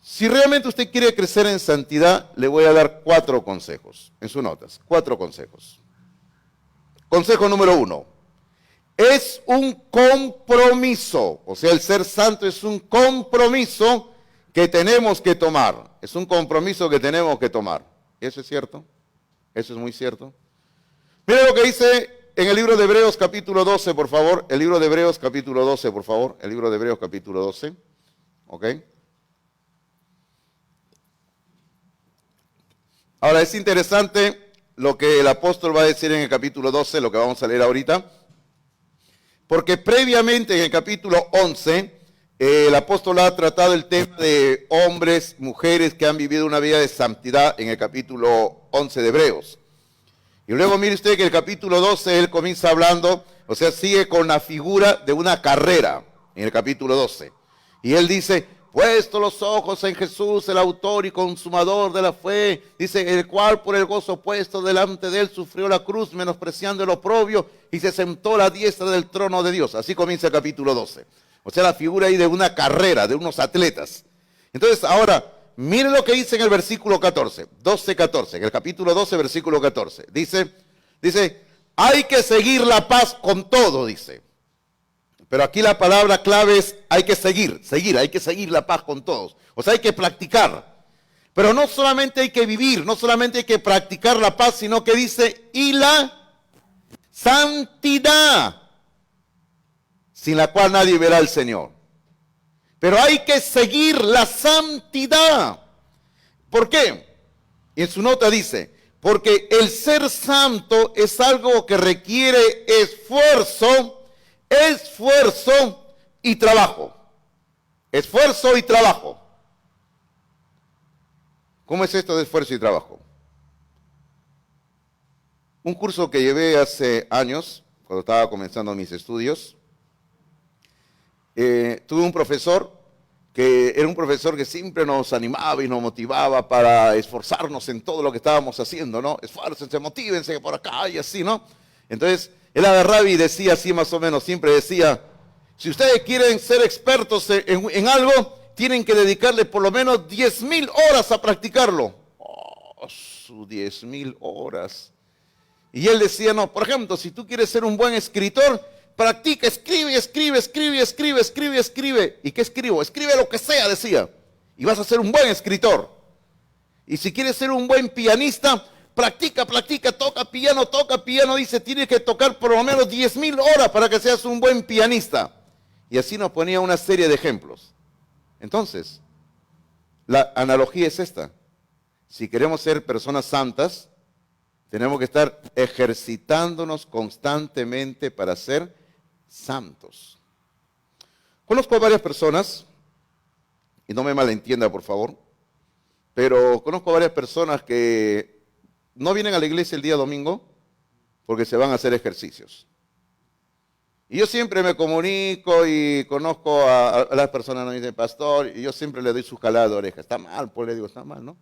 Si realmente usted quiere crecer en santidad, le voy a dar 4 consejos en sus notas. 4 consejos. Consejo número 1. Es un compromiso. O sea, el ser santo es un compromiso que tenemos que tomar. Es un compromiso que tenemos que tomar. ¿Eso es cierto? Eso es muy cierto. Mira lo que dice en el libro de Hebreos capítulo 12, por favor. El libro de Hebreos capítulo 12, por favor. El libro de Hebreos capítulo 12. ¿Ok? Ahora es interesante lo que el apóstol va a decir en el capítulo 12, lo que vamos a leer ahorita. Porque previamente en el capítulo 11, el apóstol ha tratado el tema de hombres, mujeres que han vivido una vida de santidad en el capítulo 11 de Hebreos. Y luego mire usted que el capítulo 12 él comienza hablando, o sea, sigue con la figura de una carrera en el capítulo 12. Y él dice, puesto los ojos en Jesús, el autor y consumador de la fe, dice, el cual por el gozo puesto delante de él sufrió la cruz, menospreciando el oprobio, y se sentó a la diestra del trono de Dios. Así comienza el capítulo 12. O sea, la figura ahí de una carrera, de unos atletas. Entonces, ahora, miren lo que dice en el versículo 14, 12:14, en el capítulo 12, versículo 14. Dice, hay que seguir la paz con todo, dice. Pero aquí la palabra clave es hay que seguir la paz con todos. O sea, hay que practicar. Pero no solamente hay que vivir, no solamente hay que practicar la paz, sino que dice, y la santidad, sin la cual nadie verá al Señor. Pero hay que seguir la santidad. ¿Por qué? Y en su nota dice, porque el ser santo es algo que requiere esfuerzo y trabajo. Esfuerzo y trabajo. ¿Cómo es esto de esfuerzo y trabajo? Un curso que llevé hace años, cuando estaba comenzando mis estudios, tuve un profesor que era un profesor que siempre nos animaba y nos motivaba para esforzarnos en todo lo que estábamos haciendo, ¿no? Esfuércense, motívense por acá y así, ¿no? Entonces, él agarraba y decía así más o menos, siempre decía, si ustedes quieren ser expertos en algo, tienen que dedicarle por lo menos 10,000 horas a practicarlo. Oh, sus 10,000 horas. Y él decía, no, por ejemplo, si tú quieres ser un buen escritor, practica, escribe. ¿Y qué escribo? Escribe lo que sea, decía. Y vas a ser un buen escritor. Y si quieres ser un buen pianista, practica, toca piano, dice, tienes que tocar por lo menos 10,000 horas para que seas un buen pianista. Y así nos ponía una serie de ejemplos. Entonces, la analogía es esta. Si queremos ser personas santas, Tenemos que estar ejercitándonos constantemente para ser santos. Conozco a varias personas, y no me malentienda por favor, pero conozco a varias personas que no vienen a la iglesia el día domingo porque se van a hacer ejercicios. Y yo siempre me comunico y conozco a las personas, no dicen, pastor, y yo siempre le doy su jalada de oreja. Está mal, pues le digo, está mal, ¿no?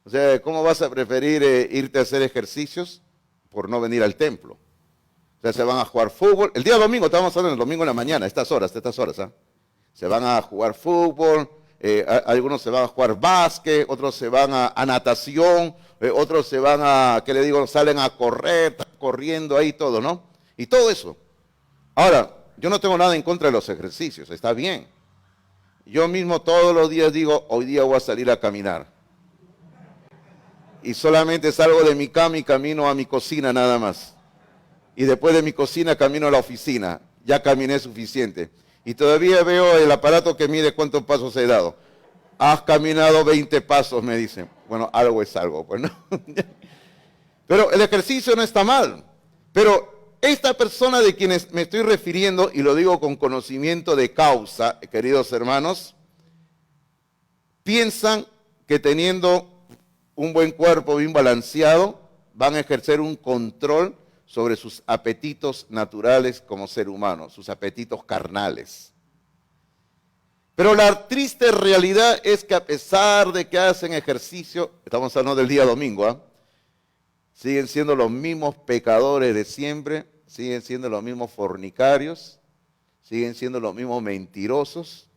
O sea, ¿cómo vas a preferir irte a hacer ejercicios por no venir al templo? O sea, se van a jugar fútbol. El día domingo, estamos hablando del domingo en la mañana, estas horas, ¿ah? Se van a jugar fútbol, algunos se van a jugar básquet, otros se van a natación, otros se van a, ¿qué le digo? Salen a correr, corriendo ahí todo, ¿no? Y todo eso. Ahora, yo no tengo nada en contra de los ejercicios, está bien. Yo mismo todos los días digo, hoy día voy a salir a caminar. Y solamente salgo de mi cama y camino a mi cocina nada más. Y después de mi cocina camino a la oficina. Ya caminé suficiente. Y todavía veo el aparato que mide cuántos pasos he dado. Has caminado 20 pasos, me dicen. Bueno, algo es algo, pues no. Pero el ejercicio no está mal. Pero esta persona de quienes me estoy refiriendo, y lo digo con conocimiento de causa, queridos hermanos, piensan que teniendo un buen cuerpo bien balanceado, van a ejercer un control sobre sus apetitos naturales como ser humano, sus apetitos carnales. Pero la triste realidad es que a pesar de que hacen ejercicio, estamos hablando del día domingo, siguen siendo los mismos pecadores de siempre, siguen siendo los mismos fornicarios, siguen siendo los mismos mentirosos,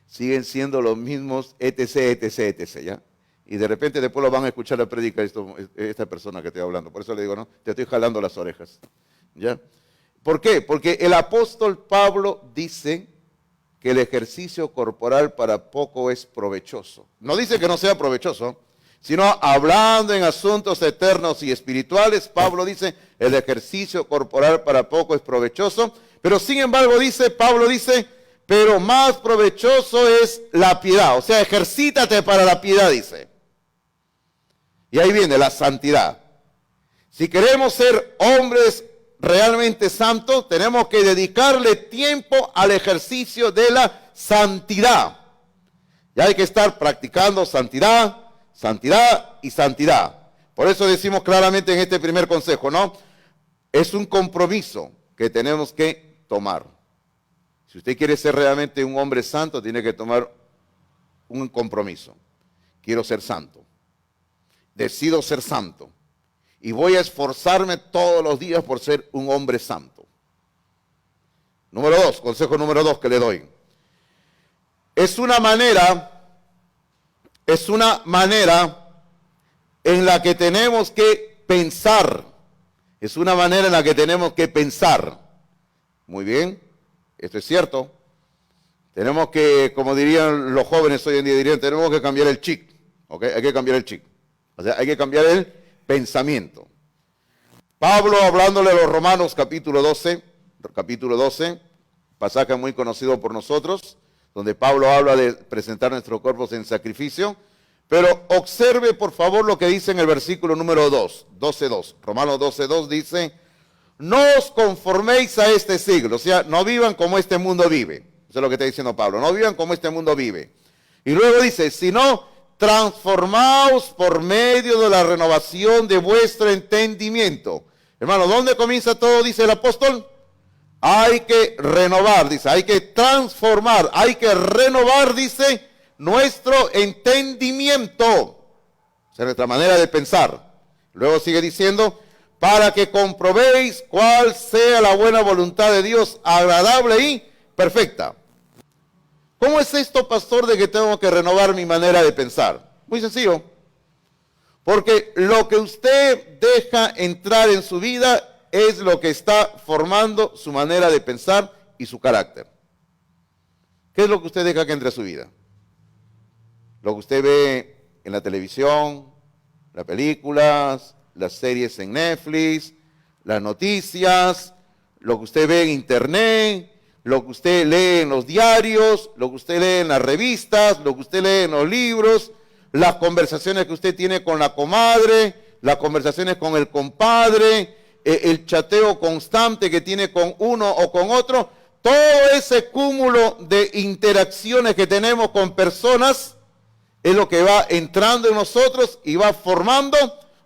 siguen siendo los mismos etc, etc, etc, ¿ya? Y de repente después lo van a escuchar la prédica esta persona que estoy hablando. Por eso le digo, no, te estoy jalando las orejas, ¿ya? ¿Por qué? Porque el apóstol Pablo dice que el ejercicio corporal para poco es provechoso. No dice que no sea provechoso, sino hablando en asuntos eternos y espirituales, Pablo dice, el ejercicio corporal para poco es provechoso, pero sin embargo Pablo dice, pero más provechoso es la piedad, o sea, ejercítate para la piedad, dice. Y ahí viene la santidad. Si queremos ser hombres realmente santos, tenemos que dedicarle tiempo al ejercicio de la santidad. Y hay que estar practicando santidad, santidad y santidad. Por eso decimos claramente en este primer consejo, ¿no? Es un compromiso que tenemos que tomar. Si usted quiere ser realmente un hombre santo, tiene que tomar un compromiso. Quiero ser santo. Decido ser santo. Y voy a esforzarme todos los días por ser un hombre santo. Número 2, consejo número 2 que le doy. Es una manera en la que tenemos que pensar. Es una manera en la que tenemos que pensar. Muy bien, esto es cierto. Tenemos que, como dirían los jóvenes hoy en día, tenemos que cambiar el chip. ¿Ok? Hay que cambiar el chip. O sea, hay que cambiar el pensamiento. Pablo, hablándole a los Romanos, capítulo 12, pasaje muy conocido por nosotros, donde Pablo habla de presentar nuestros cuerpos en sacrificio. Pero observe, por favor, lo que dice en el versículo número 2, 12:2. Romanos 12:2 dice, no os conforméis a este siglo. O sea, no vivan como este mundo vive. Eso es lo que está diciendo Pablo. No vivan como este mundo vive. Y luego dice, sino transformaos por medio de la renovación de vuestro entendimiento. Hermano, ¿dónde comienza todo? Dice el apóstol. Hay que renovar, dice, hay que transformar, hay que renovar, dice, nuestro entendimiento. O sea, nuestra manera de pensar. Luego sigue diciendo, para que comprobéis cuál sea la buena voluntad de Dios, agradable y perfecta. ¿Cómo es esto, pastor, de que tengo que renovar mi manera de pensar? Muy sencillo. Porque lo que usted deja entrar en su vida es lo que está formando su manera de pensar y su carácter. ¿Qué es lo que usted deja que entre a su vida? Lo que usted ve en la televisión, las películas, las series en Netflix, las noticias, lo que usted ve en internet, lo que usted lee en los diarios, lo que usted lee en las revistas, lo que usted lee en los libros, las conversaciones que usted tiene con la comadre, las conversaciones con el compadre, el chateo constante que tiene con uno o con otro, todo ese cúmulo de interacciones que tenemos con personas es lo que va entrando en nosotros y va formando,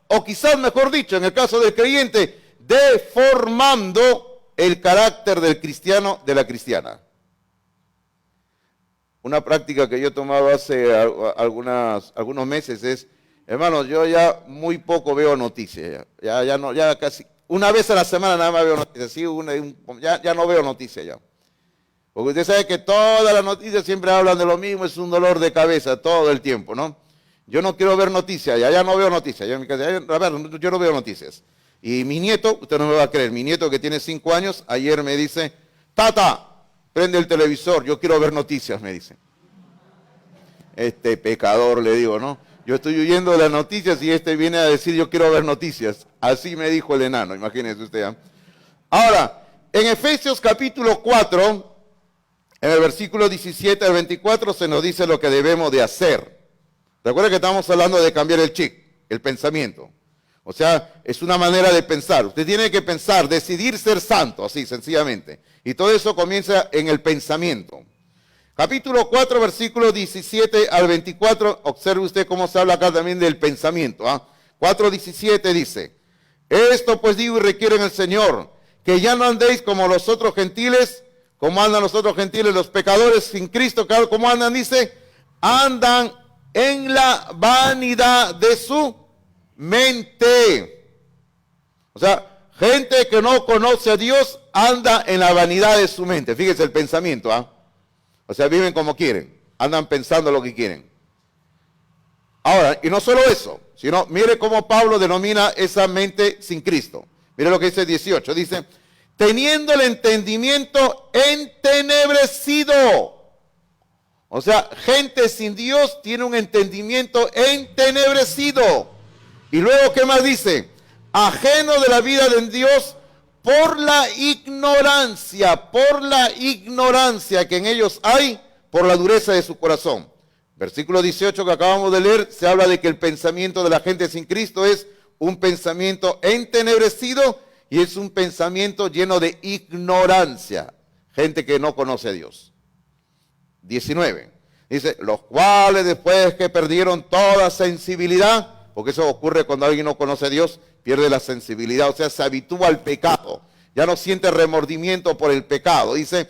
o quizás mejor dicho, en el caso del creyente, deformando el carácter del cristiano, de la cristiana. Una práctica que yo he tomado hace algunos meses es, hermanos, yo ya muy poco veo noticias, ya casi, una vez a la semana nada más veo noticias, ¿sí? Ya no veo noticias ya. Porque usted sabe que todas las noticias siempre hablan de lo mismo, es un dolor de cabeza todo el tiempo, ¿no? Yo no quiero ver noticias, ya no veo noticias, yo no veo noticias. Y mi nieto, usted no me va a creer, mi nieto que tiene 5 años, ayer me dice, tata, prende el televisor, yo quiero ver noticias, me dice. Este pecador, le digo, ¿no? Yo estoy huyendo de las noticias y este viene a decir, yo quiero ver noticias. Así me dijo el enano, imagínese usted. ¿Eh? Ahora, en Efesios capítulo 4, en el versículo 17 al 24, se nos dice lo que debemos de hacer. Recuerda que estamos hablando de cambiar el chip, el pensamiento. O sea, es una manera de pensar. Usted tiene que pensar, decidir ser santo, así sencillamente. Y todo eso comienza en el pensamiento. Capítulo 4, versículos 17 al 24. Observe usted cómo se habla acá también del pensamiento. 4:17 dice, esto pues digo y requiero en el Señor, que ya no andéis como los otros gentiles, como andan los otros gentiles, los pecadores sin Cristo, claro, como andan, dice, andan en la vanidad de su mente. O sea, gente que no conoce a Dios anda en la vanidad de su mente. Fíjese el pensamiento, O sea, viven como quieren, andan pensando lo que quieren. Ahora, y no solo eso, sino mire cómo Pablo denomina esa mente sin Cristo. Mire lo que dice 18, dice, teniendo el entendimiento entenebrecido. O sea, gente sin Dios tiene un entendimiento entenebrecido. Y luego, ¿qué más dice? Ajeno de la vida de Dios por la ignorancia que en ellos hay, por la dureza de su corazón. Versículo 18 que acabamos de leer, se habla de que el pensamiento de la gente sin Cristo es un pensamiento entenebrecido y es un pensamiento lleno de ignorancia. Gente que no conoce a Dios. 19. Dice, los cuales después que perdieron toda sensibilidad, porque eso ocurre cuando alguien no conoce a Dios, pierde la sensibilidad, o sea, se habitúa al pecado. Ya no siente remordimiento por el pecado. Dice,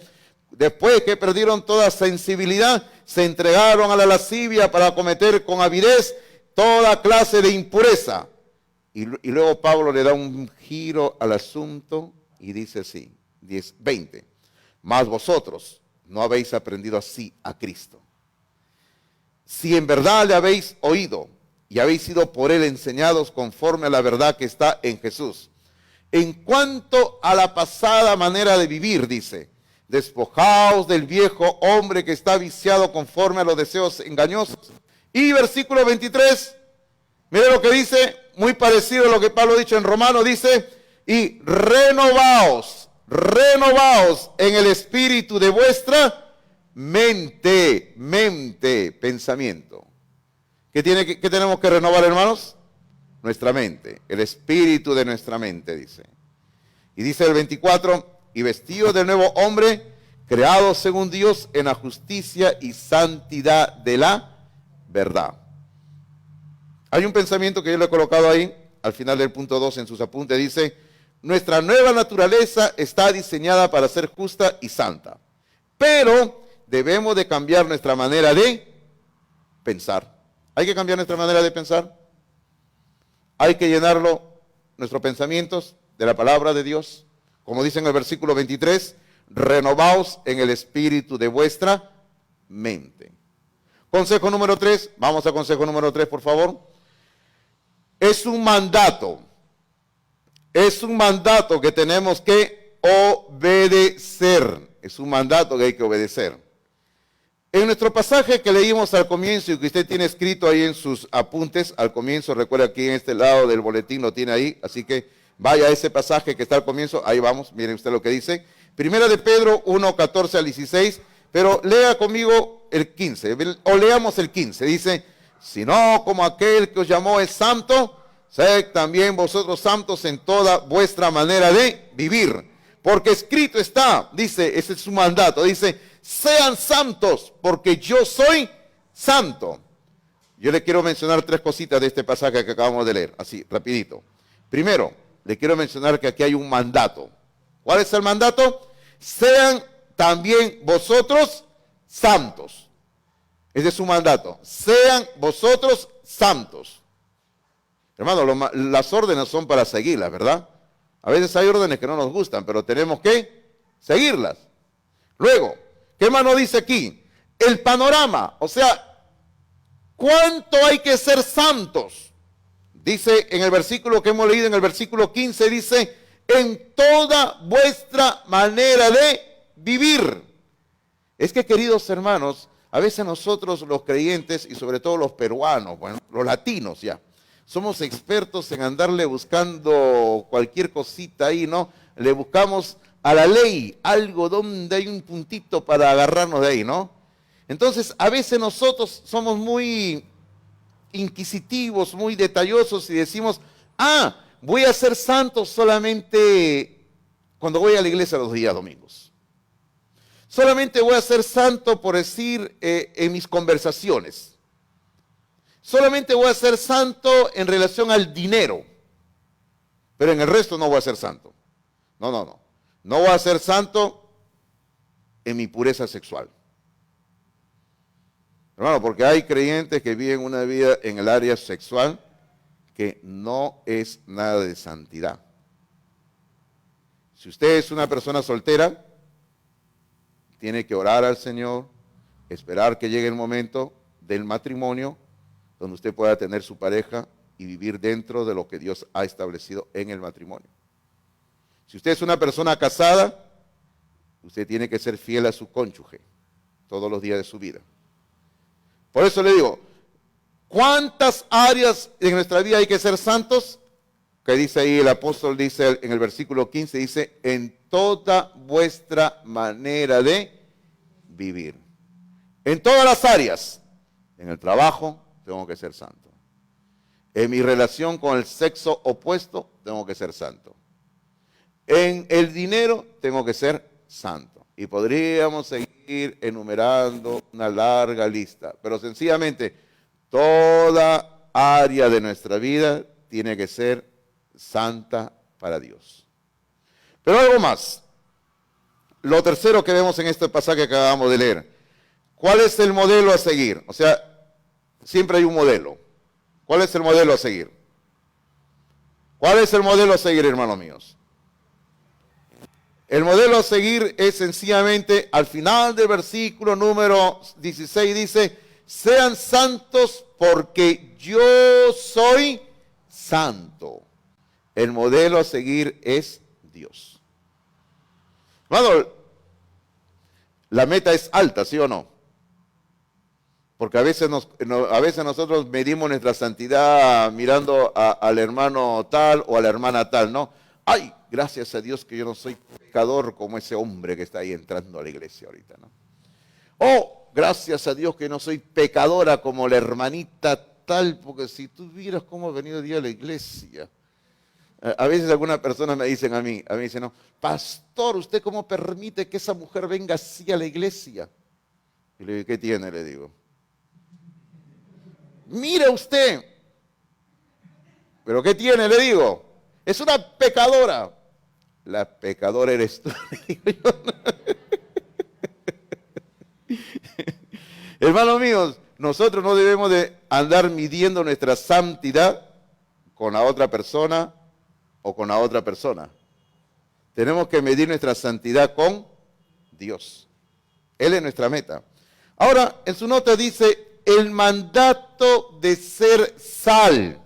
después que perdieron toda sensibilidad, se entregaron a la lascivia para cometer con avidez toda clase de impureza. Y luego Pablo le da un giro al asunto y dice así, 20. Mas vosotros no habéis aprendido así a Cristo. Si en verdad le habéis oído y habéis sido por él enseñados conforme a la verdad que está en Jesús. En cuanto a la pasada manera de vivir, dice, despojaos del viejo hombre que está viciado conforme a los deseos engañosos. Y versículo 23, mire lo que dice, muy parecido a lo que Pablo ha dicho en Romanos, dice, y renovaos en el espíritu de vuestra mente, pensamiento. ¿Qué tenemos que renovar, hermanos? Nuestra mente, el espíritu de nuestra mente, dice. Y dice el 24, y vestidos del nuevo hombre, creados según Dios en la justicia y santidad de la verdad. Hay un pensamiento que yo le he colocado ahí, al final del punto 2 en sus apuntes, dice, nuestra nueva naturaleza está diseñada para ser justa y santa, pero debemos de cambiar nuestra manera de pensar. Hay que cambiar nuestra manera de pensar. Hay que llenarlo, nuestros pensamientos, de la palabra de Dios. Como dice en el versículo 23, renovaos en el espíritu de vuestra mente. Consejo número 3, vamos a consejo número 3, por favor. Es un mandato que tenemos que obedecer. Es un mandato que hay que obedecer. En nuestro pasaje que leímos al comienzo y que usted tiene escrito ahí en sus apuntes, al comienzo, recuerda aquí en este lado del boletín lo tiene ahí, así que vaya a ese pasaje que está al comienzo, ahí vamos, miren usted lo que dice. Primera de Pedro 1, 14 al 16, pero lea conmigo el 15, o leamos el 15, dice, si no como aquel que os llamó es santo, Sed también vosotros santos en toda vuestra manera de vivir. Porque escrito está, dice, ese es su mandato, dice, sean santos porque yo soy santo. Yo le quiero mencionar 3 cositas de este pasaje que acabamos de leer, así, rapidito. Primero, le quiero mencionar que aquí hay un mandato. ¿Cuál es el mandato? Sean también vosotros santos. Ese es su mandato. Sean vosotros santos. Hermano, las órdenes son para seguirlas, ¿verdad? A veces hay órdenes que no nos gustan, pero tenemos que seguirlas. Luego, ¿qué más nos dice aquí? El panorama, o sea, ¿cuánto hay que ser santos? Dice en el versículo que hemos leído, en el versículo 15, dice, en toda vuestra manera de vivir. Es que, queridos hermanos, a veces nosotros los creyentes, y sobre todo los peruanos, bueno, los latinos ya, somos expertos en andarle buscando cualquier cosita ahí, ¿no? Le buscamos a la ley algo donde hay un puntito para agarrarnos de ahí, ¿no? Entonces, a veces nosotros somos muy inquisitivos, muy detallosos y decimos, voy a ser santo solamente cuando voy a la iglesia los días domingos. Solamente voy a ser santo, por decir, en mis conversaciones. Solamente voy a ser santo en relación al dinero, pero en el resto no voy a ser santo. No. No voy a ser santo en mi pureza sexual. Hermano, porque hay creyentes que viven una vida en el área sexual que no es nada de santidad. Si usted es una persona soltera, tiene que orar al Señor, esperar que llegue el momento del matrimonio, donde usted pueda tener su pareja y vivir dentro de lo que Dios ha establecido en el matrimonio. Si usted es una persona casada, usted tiene que ser fiel a su cónyuge todos los días de su vida. Por eso le digo, ¿cuántas áreas en nuestra vida hay que ser santos? Que dice ahí el apóstol, dice en el versículo 15, dice, en toda vuestra manera de vivir. En todas las áreas. En el trabajo, tengo que ser santo. En mi relación con el sexo opuesto, tengo que ser santo. En el dinero, tengo que ser santo. Y podríamos seguir enumerando una larga lista, pero sencillamente, toda área de nuestra vida tiene que ser santa para Dios. Pero algo más. Lo tercero que vemos en este pasaje que acabamos de leer. ¿Cuál es el modelo a seguir? O sea, siempre hay un modelo. ¿Cuál es el modelo a seguir? ¿Cuál es el modelo a seguir, hermanos míos? El modelo a seguir es sencillamente, al final del versículo número 16 dice, sean santos porque yo soy santo. El modelo a seguir es Dios. Hermano, la meta es alta, ¿sí o no? Porque a veces nosotros medimos nuestra santidad mirando al hermano tal o a la hermana tal, ¿no? Ay, gracias a Dios que yo no soy pecador como ese hombre que está ahí entrando a la iglesia ahorita, ¿no? Oh, gracias a Dios que no soy pecadora como la hermanita tal, porque si tú vieras cómo ha venido Dios a la iglesia. A veces algunas personas me dicen a mí dicen, no, pastor, ¿usted cómo permite que esa mujer venga así a la iglesia? Y le digo, ¿qué tiene? Le digo. Mire usted. ¿Pero qué tiene? Le digo. Es una pecadora. La pecadora eres tú. Hermanos míos, nosotros no debemos de andar midiendo nuestra santidad con la otra persona o con la otra persona. Tenemos que medir nuestra santidad con Dios. Él es nuestra meta. Ahora, en su nota dice, el mandato de ser sal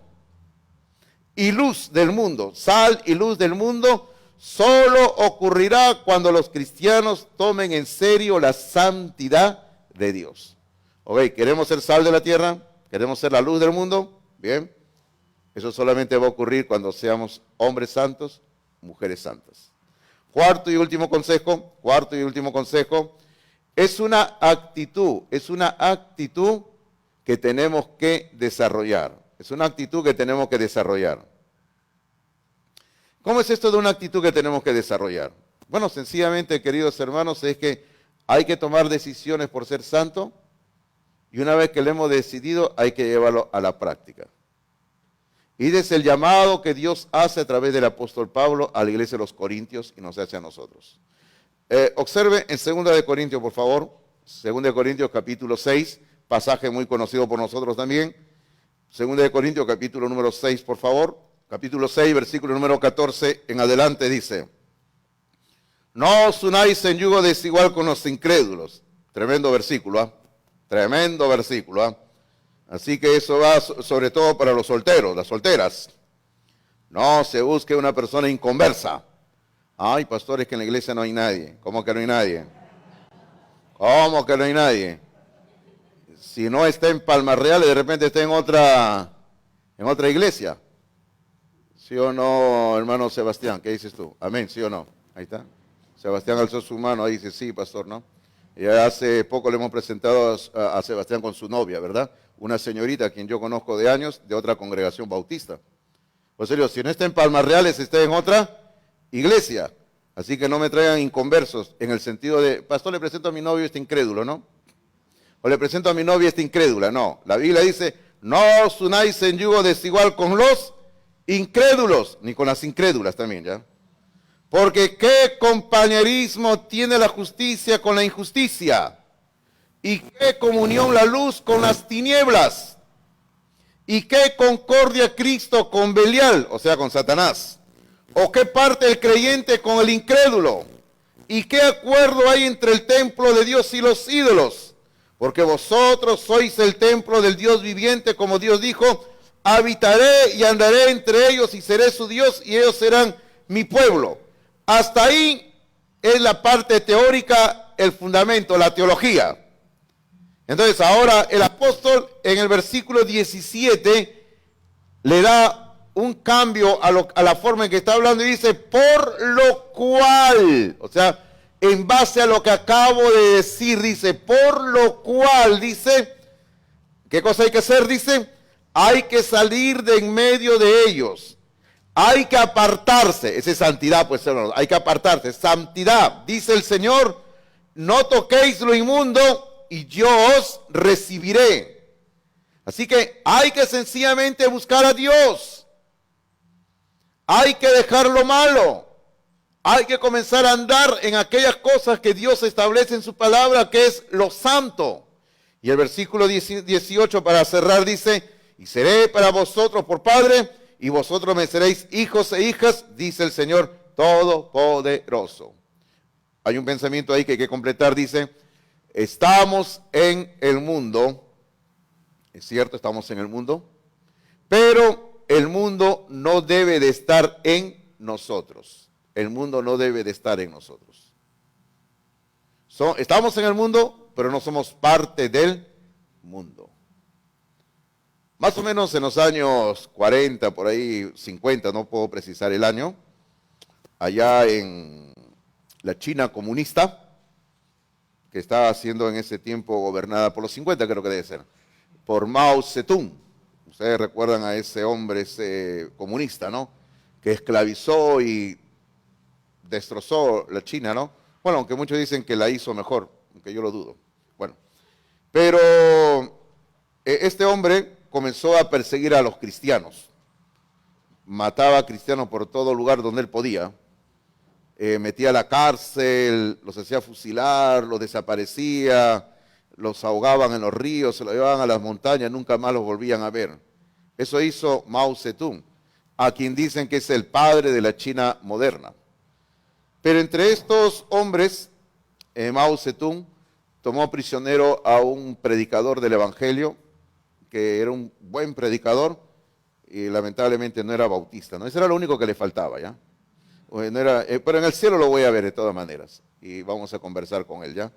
y luz del mundo. Sal y luz del mundo solo ocurrirá cuando los cristianos tomen en serio la santidad de Dios. Ok, ¿queremos ser sal de la tierra? ¿Queremos ser la luz del mundo? Bien. Eso solamente va a ocurrir cuando seamos hombres santos, mujeres santas. Cuarto y último consejo, es una actitud que tenemos que desarrollar. Es una actitud que tenemos que desarrollar. ¿Cómo es esto de una actitud que tenemos que desarrollar? Bueno, sencillamente, queridos hermanos, es que hay que tomar decisiones por ser santo y una vez que lo hemos decidido hay que llevarlo a la práctica. Y es el llamado que Dios hace a través del apóstol Pablo a la iglesia de los Corintios y nos hace a nosotros. Observe en 2 de Corintios, por favor, 2 de Corintios capítulo 6, pasaje muy conocido por nosotros también. 2 de Corintios capítulo número 6, por favor. Capítulo 6, versículo número 14 en adelante dice: no os unáis en yugo desigual con los incrédulos. Tremendo versículo, ¿ah? Tremendo versículo, ¿ah? Así que eso va sobre todo para los solteros, las solteras. No se busque una persona inconversa. Ay, pastor, es que en la iglesia no hay nadie. ¿Cómo que no hay nadie? ¿Cómo que no hay nadie? Si no está en Palmas Real y de repente está en otra iglesia. ¿Sí o no, hermano Sebastián? ¿Qué dices tú? Amén, ¿sí o no? Ahí está. Sebastián alzó su mano, ahí dice, sí, pastor, ¿no? Y hace poco le hemos presentado a Sebastián con su novia, ¿verdad? Una señorita a quien yo conozco de años, de otra congregación bautista. Pues serio, si no está en Palmas Reales, está en otra iglesia. Así que no me traigan inconversos en el sentido de, pastor, le presento a mi novio este incrédulo, ¿no? O le presento a mi novia esta incrédula, no. La Biblia dice, no os unáis en yugo desigual con los incrédulos, ni con las incrédulas también, ¿ya? Porque ¿qué compañerismo tiene la justicia con la injusticia? ¿Y qué comunión la luz con las tinieblas? ¿Y qué concordia Cristo con Belial, o sea, con Satanás? ¿O qué parte el creyente con el incrédulo? ¿Y qué acuerdo hay entre el templo de Dios y los ídolos? Porque vosotros sois el templo del Dios viviente, como Dios dijo, habitaré y andaré entre ellos y seré su Dios y ellos serán mi pueblo. Hasta ahí es la parte teórica, el fundamento, la teología. Entonces ahora el apóstol en el versículo 17 le da un cambio a la forma en que está hablando y dice, por lo cual, o sea, en base a lo que acabo de decir, dice, por lo cual, dice, ¿qué cosa hay que hacer? Dice, hay que salir de en medio de ellos. Hay que apartarse, esa es santidad, pues hermanos, hay que apartarse, santidad, dice el Señor, no toquéis lo inmundo y yo os recibiré. Así que hay que sencillamente buscar a Dios, hay que dejar lo malo, hay que comenzar a andar en aquellas cosas que Dios establece en su palabra, que es lo santo. Y el versículo 18 para cerrar dice, y seré para vosotros por Padre, y vosotros me seréis hijos e hijas, dice el Señor Todopoderoso. Hay un pensamiento ahí que hay que completar, dice, estamos en el mundo, es cierto, estamos en el mundo, pero el mundo no debe de estar en nosotros. El mundo no debe de estar en nosotros. Estamos en el mundo, pero no somos parte del mundo. Más o menos en los años 40, por ahí 50, no puedo precisar el año, allá en la China comunista, que estaba siendo en ese tiempo gobernada por los 50, creo que debe ser, por Mao Zedong. Ustedes recuerdan a ese hombre, ese comunista, ¿no? Que esclavizó y destrozó la China, ¿no? Bueno, aunque muchos dicen que la hizo mejor, aunque yo lo dudo. Bueno, pero este hombre comenzó a perseguir a los cristianos. Mataba a cristianos por todo lugar donde él podía. Metía a la cárcel, los hacía fusilar, los desaparecía, los ahogaban en los ríos, se los llevaban a las montañas, nunca más los volvían a ver. Eso hizo Mao Zedong, a quien dicen que es el padre de la China moderna. Pero entre estos hombres, Mao Zedong tomó prisionero a un predicador del Evangelio, que era un buen predicador, y lamentablemente no era bautista, ¿no? Eso era lo único que le faltaba, ¿ya? No era, pero en el cielo lo voy a ver de todas maneras, y vamos a conversar con él, ¿ya?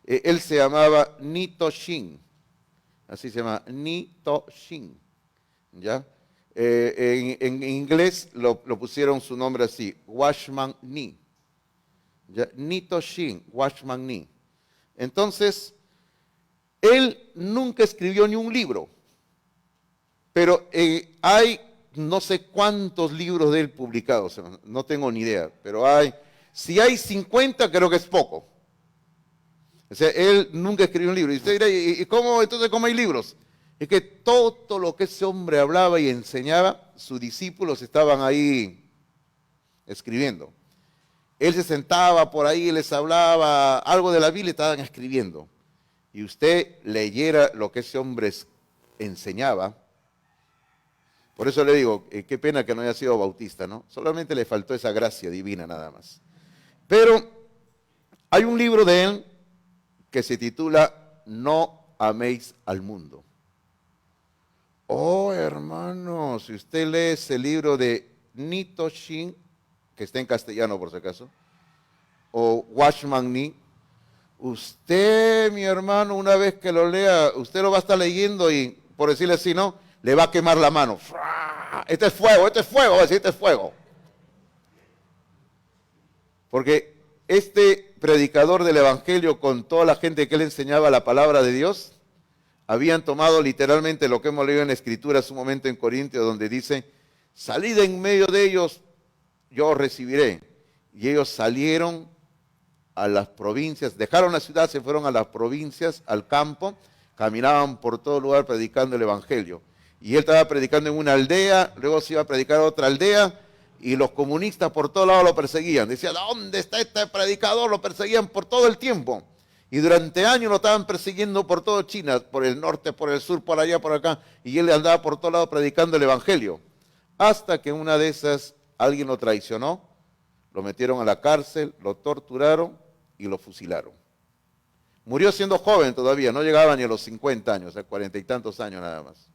Él se llamaba Nito Shin, así se llama, Nito Shin, ¿ya? En inglés lo pusieron su nombre así, Watchman Nee, ¿ya? Nito Shin, Watchman Nee. Entonces, él nunca escribió ni un libro. Pero hay no sé cuántos libros de él publicados, no tengo ni idea, pero si hay 50 creo que es poco. O sea, él nunca escribió un libro. Y usted dirá, ¿y cómo, entonces cómo hay libros? Es que todo lo que ese hombre hablaba y enseñaba, sus discípulos estaban ahí escribiendo. Él se sentaba por ahí, les hablaba algo de la Biblia y estaban escribiendo. Y usted leyera lo que ese hombre enseñaba. Por eso le digo, qué pena que no haya sido bautista, ¿no? Solamente le faltó esa gracia divina nada más. Pero hay un libro de él que se titula No améis al mundo. Oh, hermano, si usted lee ese libro de Nito Shin, que está en castellano por si acaso, o Watchman Nee, usted, mi hermano, una vez que lo lea, usted lo va a estar leyendo y, por decirle así, ¿no?, le va a quemar la mano. Este es fuego, va a decir, este es fuego. Porque este predicador del Evangelio, con toda la gente que le enseñaba la palabra de Dios, habían tomado literalmente lo que hemos leído en la Escritura hace un momento en Corintios, donde dice, salid en medio de ellos, yo os recibiré. Y ellos salieron a las provincias, dejaron la ciudad, se fueron a las provincias, al campo, caminaban por todo lugar predicando el Evangelio. Y él estaba predicando en una aldea, luego se iba a predicar a otra aldea, y los comunistas por todos lados lo perseguían. Decían, ¿dónde está este predicador? Lo perseguían por todo el tiempo. Y durante años lo estaban persiguiendo por todo China, por el norte, por el sur, por allá, por acá. Y él andaba por todos lados predicando el Evangelio. Hasta que una de esas alguien lo traicionó, lo metieron a la cárcel, lo torturaron y lo fusilaron. Murió siendo joven todavía, no llegaba ni a los 50 años, o sea, 40 y tantos años nada más.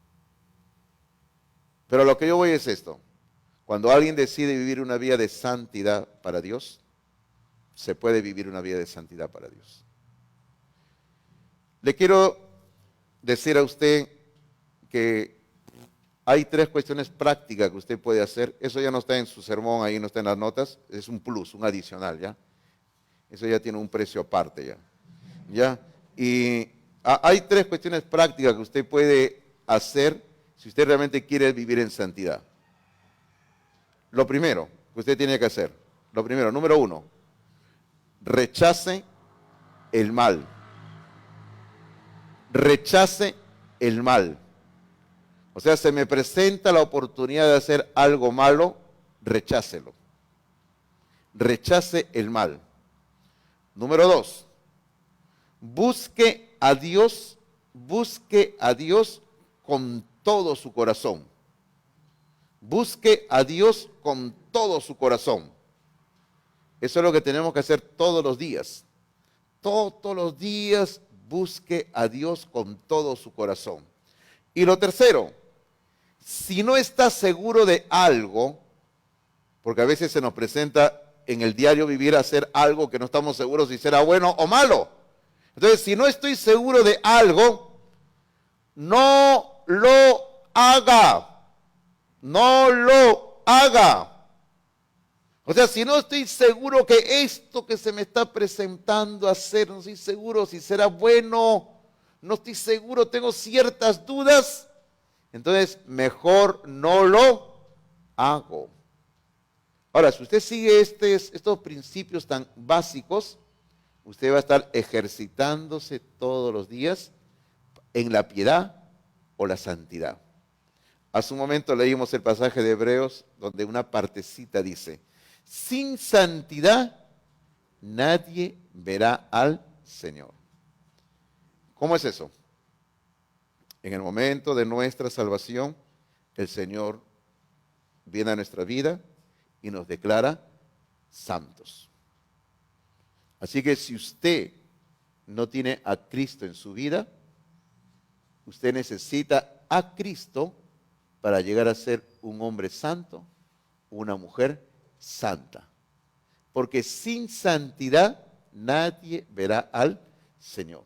Pero lo que yo voy es esto. Cuando alguien decide vivir una vida de santidad para Dios, se puede vivir una vida de santidad para Dios. Le quiero decir a usted que hay 3 cuestiones prácticas que usted puede hacer. Eso ya no está en su sermón, ahí no está en las notas. Es un plus, un adicional, ¿ya? Eso ya tiene un precio aparte, ¿ya? ¿Ya? Y hay 3 cuestiones prácticas que usted puede hacer si usted realmente quiere vivir en santidad. Lo primero que usted tiene que hacer, número 1, rechace el mal. Rechace el mal. O sea, se me presenta la oportunidad de hacer algo malo, rechácelo. Rechace el mal. Número 2, busque a Dios con todo su corazón. Busque a Dios con todo su corazón. Eso es lo que tenemos que hacer todos los días. Todos los días busque a Dios con todo su corazón. Y lo tercero, si no está seguro de algo, porque a veces se nos presenta en el diario vivir hacer algo que no estamos seguros si será bueno o malo. Entonces, si no estoy seguro de algo, no lo haga. No lo haga. O sea, si no estoy seguro que esto que se me está presentando a hacer, no estoy seguro si será bueno, no estoy seguro, tengo ciertas dudas, entonces mejor no lo hago. Ahora, si usted sigue estos principios tan básicos, usted va a estar ejercitándose todos los días en la piedad o la santidad. Hace un momento leímos el pasaje de Hebreos donde una partecita dice, sin santidad nadie verá al Señor. ¿Cómo es eso? En el momento de nuestra salvación, el Señor viene a nuestra vida y nos declara santos. Así que si usted no tiene a Cristo en su vida, usted necesita a Cristo para llegar a ser un hombre santo, una mujer santa. Porque sin santidad nadie verá al Señor.